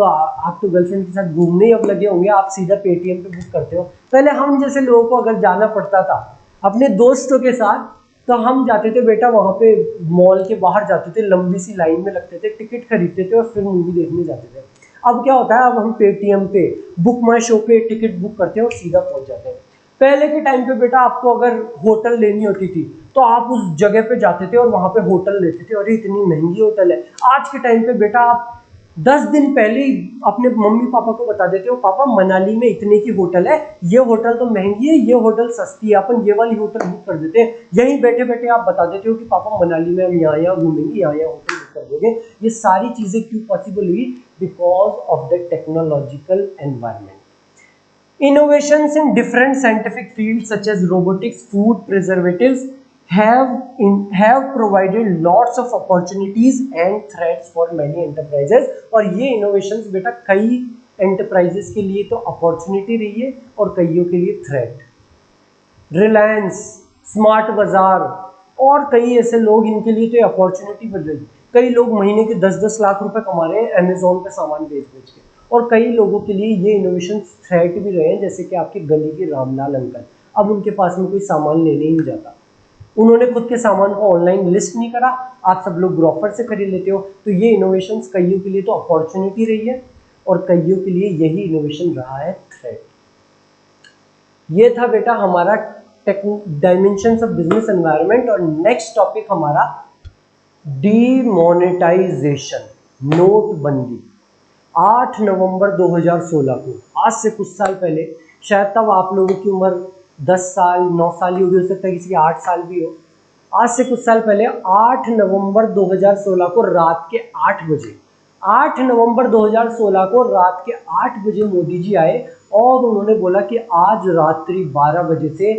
तो गर्लफ्रेंड के साथ घूमने ही अब लगे होंगे, आप सीधा पेटीएम पे बुक करते हो। पहले हम जैसे लोगों को अगर जाना पड़ता था अपने दोस्तों के साथ, तो हम जाते थे बेटा वहां पे मॉल के बाहर जाते थे, लंबी सी लाइन में लगते थे, टिकट खरीदते थे और फिर मूवी देखने जाते थे। अब क्या होता है, अब हम पेटीएम पे बुक माई शो पे टिकट बुक करते हैं और सीधा पहुंच जाते हैं। पहले के टाइम पे बेटा आपको अगर होटल लेनी होती थी तो आप उस जगह पे जाते थे और वहां पे होटल लेते थे, और इतनी महंगी होटल है। आज के टाइम पे बेटा आप 10 दिन पहले ही अपने मम्मी पापा को बता देते हो, पापा मनाली में इतने की होटल है, ये होटल तो महंगी है, ये होटल सस्ती है, अपन ये वाली होटल बुक कर देते हैं। यहीं बैठे बैठे आप बता देते हो कि पापा मनाली में हम यहाँ घूमेंगे, यहाँ होटल बुक कर देंगे। ये सारी चीजें क्यों पॉसिबल हुई? Because of the technological environment. Innovations in different scientific fields such as robotics, food preservatives have provided lots of opportunities and threats for many enterprises। और ये innovations बेटा कई enterprises के लिए तो opportunity रही है और कईयों के लिए threat। रिलायंस, स्मार्ट बाजार और कई ऐसे लोग, इनके लिए तो अपॉर्चुनिटी बन रही है। कई लोग महीने के 10-10 लाख रुपए कमा रहे हैं अमेजोन पे सामान बेच बेच के, और कई लोगों के लिए ये इनोवेशन थ्रेट भी रहे हैं, जैसे कि आपके गली के रामलाल अंकल। अब उनके पास में कोई सामान लेने ही नहीं जाता, उन्होंने खुद के सामान को ऑनलाइन लिस्ट नहीं करा, आप सब लोग ग्रोफर से खरीद लेते हो। तो ये इनोवेशन कईयों के लिए तो अपॉर्चुनिटी रही है और कईयों के लिए यही इनोवेशन रहा है थ्रेट। ये था बेटा हमारा डायमेंशंस ऑफ बिजनेस एनवायरनमेंट। और नेक्स्ट टॉपिक हमारा डीमोनेटाइजेशन, नोटबंदी। 8 नवंबर 2016 को, आज से कुछ साल पहले, शायद तब आप लोगों की उम्र 10 साल 9 साल ही होगी, हो सकता है किसी की 8 साल भी हो। आज से कुछ साल पहले 8 नवंबर 2016 को रात के 8 बजे, 8 नवंबर 2016 को रात के 8 बजे मोदी जी आए और उन्होंने बोला कि आज रात्रि 12 बजे से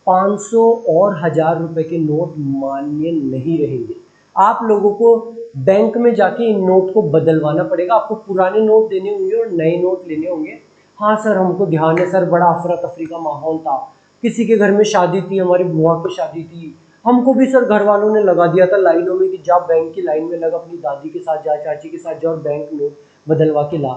500 और 1000 रुपए के नोट मान्य नहीं रहेंगे। आप लोगों को बैंक में जाके इन नोट को बदलवाना पड़ेगा, आपको पुराने नोट देने होंगे और नए नोट लेने होंगे। हाँ सर, हमको ध्यान है सर, बड़ा अफरा तफरी का माहौल था, किसी के घर में शादी थी, हमारी बुआ की शादी थी, हमको भी सर घर वालों ने लगा दिया था लाइनों में कि जा बैंक की लाइन में लगा, अपनी दादी के साथ जा, चाची के साथ जा और बैंक नोट बदलवा के ला।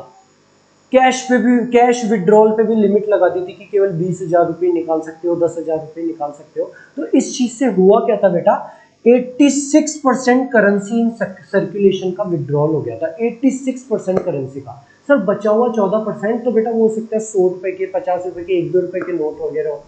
कैश पे भी, कैश विड्रॉल पे भी लिमिट लगा दी थी कि केवल 20,000 रुपये निकाल सकते हो, 10,000 रुपये निकाल सकते हो। तो इस चीज से हुआ क्या था बेटा, 86% करेंसी इन सर्कुलेशन का विड्रॉल हो गया था। 86% करेंसी का। सर बचा हुआ 14% तो बेटा वो हो सकता है 100 रुपए के, 50 रुपए के, 1-2 रुपए के नोट वगैरह हो।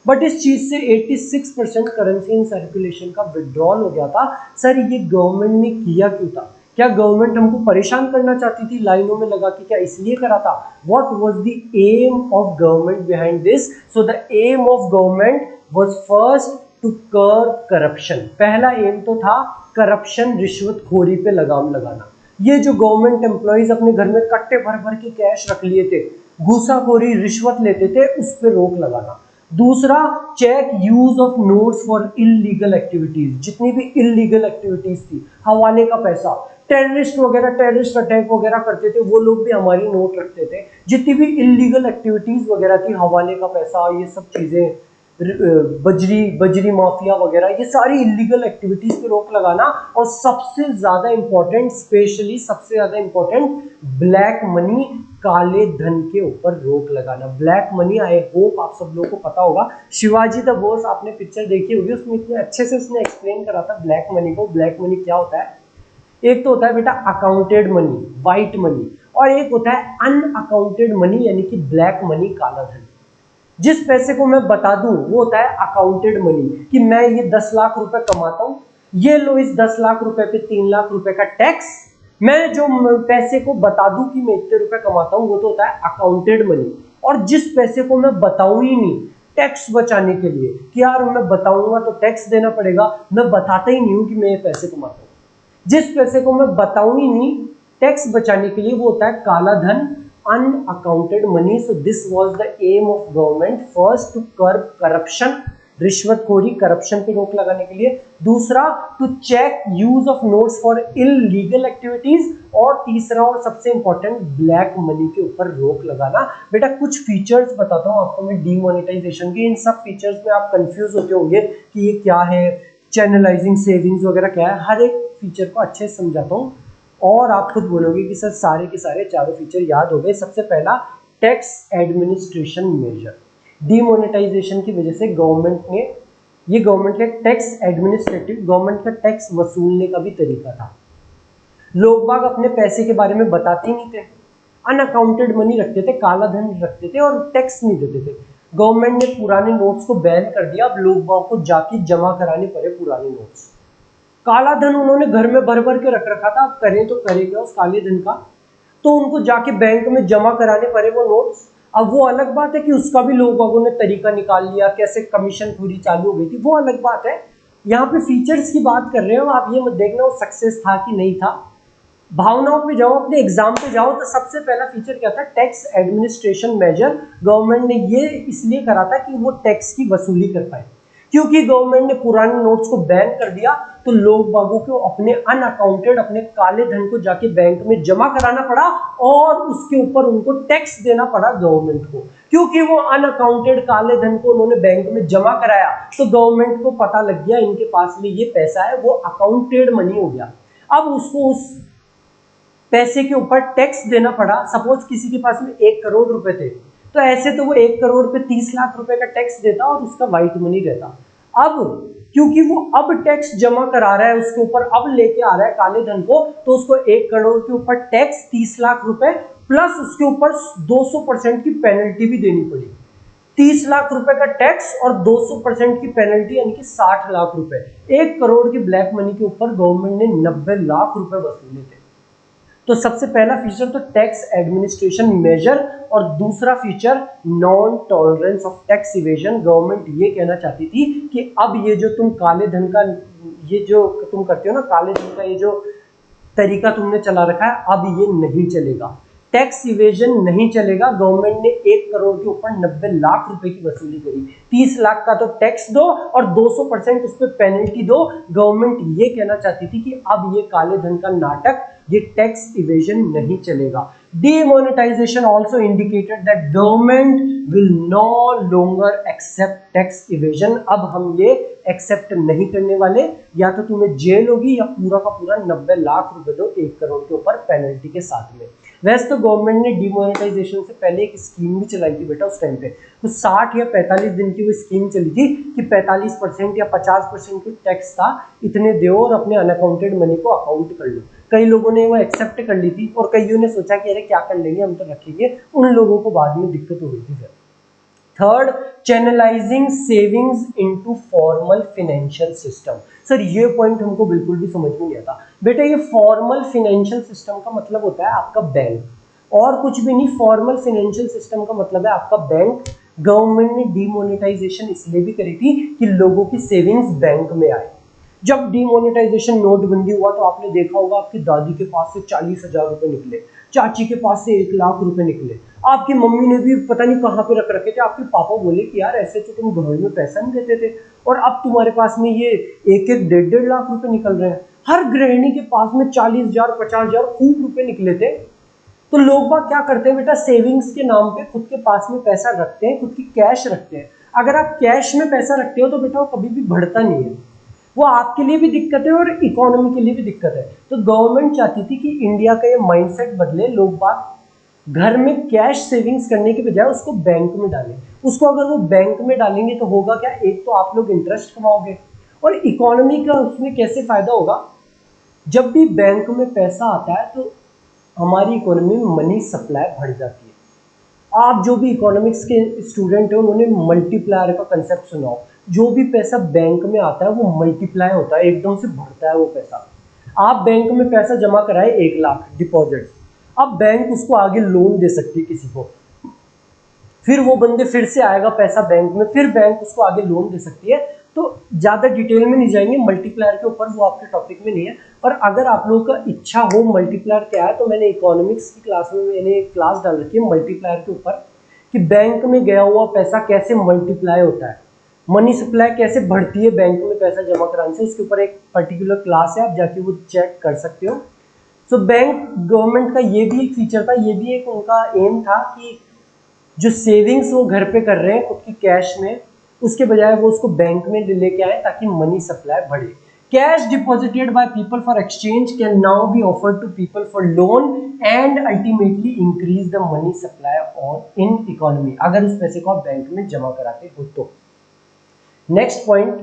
बट इस चीज से 86% करेंसी इन सर्कुलेशन का विड्रॉल हो गया था। सर ये गवर्नमेंट ने किया क्यों था? क्या गवर्नमेंट हमको परेशान करना चाहती थी लाइनों में लगा के? क्या इसलिए करा था? What was the aim of government behind this? So the aim of government was first to curb corruption. पहला एम तो था करप्शन, रिश्वतखोरी पे लगाम लगाना। ये जो गवर्नमेंट एम्प्लॉइज अपने घर में कट्टे भर भर के कैश रख लिए थे, घूसाखोरी, रिश्वत लेते थे, उस पर रोक लगाना। दूसरा, check use of notes for illegal activities. जितनी भी इलीगल एक्टिविटीज थी, हवाले का पैसा, टेररिस्ट वगैरह, टेररिस्ट अटैक वगैरह करते थे, वो लोग भी हमारी नोट रखते थे। जितनी भी इलीगल एक्टिविटीज वगैरह थी, हवाले का पैसा, ये सब चीजें, बजरी माफिया वगैरह, ये सारी इलीगल एक्टिविटीज पे रोक लगाना। और सबसे ज्यादा इंपॉर्टेंट, स्पेशली सबसे ज्यादा इंपॉर्टेंट, ब्लैक मनी, काले धन के ऊपर रोक लगाना। ब्लैक मनी, आई होप आप सब लोगों को पता होगा, शिवाजी द बॉस आपने पिक्चर देखी होगी, उसमें इतने अच्छे से उसने एक्सप्लेन करा था ब्लैक मनी को। ब्लैक मनी क्या होता है? एक तो होता है बेटा अकाउंटेड मनी, व्हाइट मनी, और एक होता है अनअकाउंटेड मनी यानी कि ब्लैक मनी, काला धन। जिस पैसे को मैं बता दूं वो होता है अकाउंटेड मनी, कि मैं ये 10 लाख रुपए कमाता हूं, ये लो इस 10 लाख रुपए पे 3 लाख रुपए का टैक्स। मैं जो पैसे को बता दूं कि मैं इतने रुपए कमाता हूं वो तो होता है अकाउंटेड मनी। और जिस पैसे को मैं बताऊं ही नहीं टैक्स बचाने के लिए कि यार मैं बताऊंगा तो टैक्स देना पड़ेगा, मैं बताता ही नहीं हूं कि मैं ये पैसे कमाता हूं, जिस पैसे को मैं बताऊं ही नहीं टैक्स बचाने के लिए, वो होता है काला धन, unaccounted money. So this was the aim of government, first to curb corruption, रिश्वतखोरी, करप्शन पे रोक लगाने के लिए। दूसरा, to check use of notes for illegal activities. और तीसरा और सबसे इंपॉर्टेंट, ब्लैक मनी के ऊपर रोक लगाना। बेटा कुछ फीचर्स बताता हूं आपको मैं डीमोनेटाइजेशन के। इन सब फीचर्स में आप कंफ्यूज होते होंगे कि ये क्या है, चैनलाइजिंग सेविंग्स वगैरह क्या है। हर एक फीचर को अच्छे से समझाता हूं और आप खुद बोलोगे कि सर सारे के सारे चारों फीचर याद हो गए। सबसे पहला, टैक्स एडमिनिस्ट्रेशन मेजर। डीमोनेटाइजेशन की वजह से गवर्नमेंट का टैक्स एडमिनिस्ट्रेटिव, गवर्नमेंट का टैक्स वसूलने का भी तरीका था। लोग बाग अपने पैसे के बारे में बताते ही नहीं थे, अनअकाउंटेड मनी रखते थे, काला धन रखते थे और टैक्स नहीं देते थे। गवर्नमेंट ने पुराने नोट्स को बैन कर दिया, अब लोग बाग को जाके जमा कराने पड़े पुराने नोट्स। काला धन उन्होंने घर में भर भर के रख रखा था, अब करें तो करें क्या उस काले धन का, तो उनको जाके बैंक में जमा कराने पड़े वो नोट्स। अब वो अलग बात है कि उसका भी लोगों ने तरीका निकाल लिया, कैसे कमीशन पूरी चालू हो गई थी, वो अलग बात है। यहाँ पे फीचर्स की बात कर रहे हो आप, ये मत देखना वो सक्सेस था कि नहीं था। भावनाओं पे जाओ, अपने एग्जाम पे जाओ, तो सबसे पहला फीचर क्या था, टैक्स एडमिनिस्ट्रेशन मेजर। गवर्नमेंट ने ये इसलिए करा था कि वो टैक्स की वसूली कर पाए, क्योंकि गवर्नमेंट ने पुराने नोट्स को बैन कर दिया तो लोग बागों को अपने अनअकाउंटेड, अपने काले धन को जाके बैंक में जमा कराना पड़ा और उसके ऊपर उनको टैक्स देना पड़ा गवर्नमेंट को। क्योंकि वो अनअकाउंटेड काले धन को उन्होंने बैंक में जमा कराया तो गवर्नमेंट को पता लग गया इनके पास में ये पैसा है, वो अकाउंटेड मनी हो गया। अब उसको उस पैसे के ऊपर टैक्स देना पड़ा। सपोज किसी के पास में 1 करोड़ रुपए थे, तो ऐसे तो वो 1 करोड़ पे 30 लाख रुपए का टैक्स देता और उसका व्हाइट मनी रहता। अब क्योंकि वो अब टैक्स जमा करा रहा है उसके ऊपर, अब लेके आ रहा है काले धन को, तो उसको 1 करोड़ के ऊपर टैक्स 30 लाख रुपए प्लस उसके ऊपर 200% की पेनल्टी भी देनी पड़ी। 30 लाख रुपए का टैक्स और 200% की पेनल्टी यानी कि 60 लाख रुपए। 1 करोड़ की ब्लैक मनी के ऊपर गवर्नमेंट ने 90 लाख रुपए वसूले थे। तो सबसे पहला फीचर तो टैक्स एडमिनिस्ट्रेशन मेजर, और दूसरा feature non tolerance of tax evasion. Government ये कहना चाहती थी कि अब ये जो तुम काले धन का, ये जो तुम करते हो ना काले धन का, ये जो तरीका तुमने चला रखा है, अब ये नहीं चलेगा, टैक्स इवेजन नहीं चलेगा। गवर्नमेंट ने 1 करोड़ के ऊपर 90 लाख रुपए की वसूली करी। 30 लाख का तो टैक्स दो और 200% उस पर पेनल्टी दो। गवर्नमेंट ये कहना चाहती थी कि अब ये काले धन का नाटक, ये टैक्स इवेजन नहीं चलेगा। Demonetization also indicated that government will no longer accept tax evasion। अब हम ये एक्सेप्ट नहीं करने वाले, या तो तुम्हें जेल होगी या पूरा का पूरा 90 लाख रुपए दो 1 करोड़ के ऊपर पेनल्टी के साथ में। वैसे तो गवर्नमेंट ने डिमोनेटाइजेशन से पहले एक स्कीम भी चलाई थी बेटा उस टाइम पे, तो 60 या 45 दिन की वो स्कीम चली थी कि 45% या 50% की टैक्स था, इतने दो और अपने अनअकाउंटेड मनी को अकाउंट कर लो। कई लोगों ने वो एक्सेप्ट कर ली थी और कईयों ने सोचा कि अरे क्या कर लेंगे, हम तो रखेंगे। उन लोगों को बाद में दिक्कत हो गई थी। Third, channelising savings into formal financial system. Sir ये पॉइंट हमको बिल्कुल भी समझ में नहीं आता। बेटा ये फॉर्मल फाइनेंशियल सिस्टम का मतलब होता है आपका बैंक, और कुछ भी नहीं। फॉर्मल फाइनेंशियल सिस्टम का मतलब है आपका बैंक। गवर्नमेंट ने डीमोनेटाइजेशन इसलिए भी करी थी कि लोगों की सेविंग्स बैंक में आए। जब डीमोनेटाइजेशन नोटबंदी हुआ तो आपने देखा होगा आपकी दादी के पास से 40,000 रुपए निकले, चाची के पास से 1 लाख रुपए निकले, आपकी मम्मी ने भी पता नहीं कहाँ पे रख रखे थे। आपके पापा बोले कि यार ऐसे तो तुम घर में पैसा नहीं देते थे और अब तुम्हारे पास में ये 1-1, 1.5 लाख रुपए निकल रहे हैं। हर गृहिणी के पास में 40,000, 50,000 खूब रुपए निकले थे। तो लोग बात क्या करते हैं बेटा, सेविंग्स के नाम पे खुद के पास में पैसा रखते हैं, खुद की कैश रखते हैं। अगर आप कैश में पैसा रखते हो तो बेटा वो कभी भी बढ़ता नहीं है, वो आपके लिए भी दिक्कत है और इकोनॉमी के लिए भी दिक्कत है। तो गवर्नमेंट चाहती थी कि इंडिया का ये माइंडसेट बदले, लोग बात घर में कैश सेविंग्स करने के बजाय उसको बैंक में डालें। उसको अगर वो बैंक में डालेंगे तो होगा क्या, एक तो आप लोग इंटरेस्ट कमाओगे और इकोनॉमी का उसमें कैसे फायदा होगा, जब भी बैंक में पैसा आता है तो हमारी इकोनॉमी में मनी सप्लाई बढ़ जाती है। आप जो भी इकोनॉमिक्स के स्टूडेंट हैं उन्होंने मल्टीप्लायर का कंसेप्ट सुना हो। जो भी पैसा बैंक में आता है वो मल्टीप्लाई होता है, एकदम से बढ़ता है वो पैसा। आप बैंक में पैसा जमा कराए 1 लाख डिपॉजिट, अब बैंक उसको आगे लोन दे सकती है किसी को, फिर वो बंदे फिर से आएगा पैसा बैंक में, फिर बैंक उसको आगे लोन दे सकती है। तो ज़्यादा डिटेल में नहीं जाएंगे मल्टीप्लायर के ऊपर, वो आपके टॉपिक में नहीं है। पर अगर आप लोगों का इच्छा हो मल्टीप्लायर क्या है, तो मैंने इकोनॉमिक्स की क्लास में मैंने एक क्लास डाल रखी है मल्टीप्लायर के ऊपर, कि बैंक में गया हुआ पैसा कैसे मल्टीप्लाई होता है, मनी सप्लाई कैसे बढ़ती है बैंक में पैसा जमा कराने से। उसके ऊपर एक पर्टिकुलर क्लास है, आप जाके वो चेक कर सकते हो। सो बैंक गवर्नमेंट का ये भी एक फीचर था, ये भी एक उनका एम था कि जो सेविंग्स वो घर पे कर रहे हैं खुद की कैश में, उसके बजाय वो उसको बैंक में लेके आए ताकि मनी सप्लाई बढ़े। Cash deposited by people for exchange can now be offered to people for loan and ultimately increase the money supply on in economy, अगर उस पैसे को आप बैंक में जमा कराते हो तो। Next point,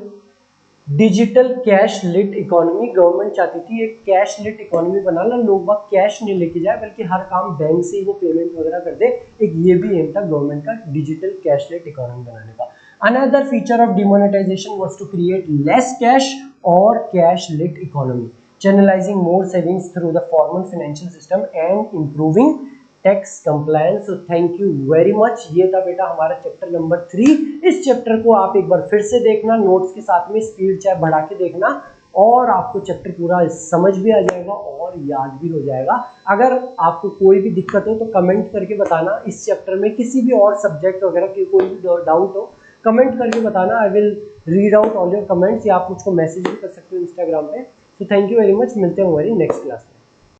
digital cash lit economy. Government चाहती थी एक कैश लिट इकोनॉमी बनाना, लोग बाग कैश नहीं लेके जाए बल्कि हर काम बैंक से ही वो पेमेंट वगैरह कर दे। एक ये भी एम था गवर्नमेंट का डिजिटल कैश लिट इकोनॉमी बनाने का। Another feature of demonetisation was to create less cash और cash lit economy, channelising more savings through the formal financial system and improving tax compliance. Thank you very much. ये था बेटा हमारा chapter number 3। इस chapter को आप एक बार फिर से देखना, नोट्स के साथ में स्पीड चाहे बढ़ा के देखना, और आपको चैप्टर पूरा समझ भी आ जाएगा और याद भी हो जाएगा। अगर आपको कोई भी दिक्कत हो तो कमेंट करके बताना। इस चैप्टर में किसी भी और सब्जेक्ट वगैरह की कोई भी डाउट हो कमेंट करके बताना, I will read out all your comments, या आप मुझको मैसेज भी कर सकते हो इंस्टाग्राम पे। So thank you very much, मिलते हैं हमारी नेक्स्ट क्लास में।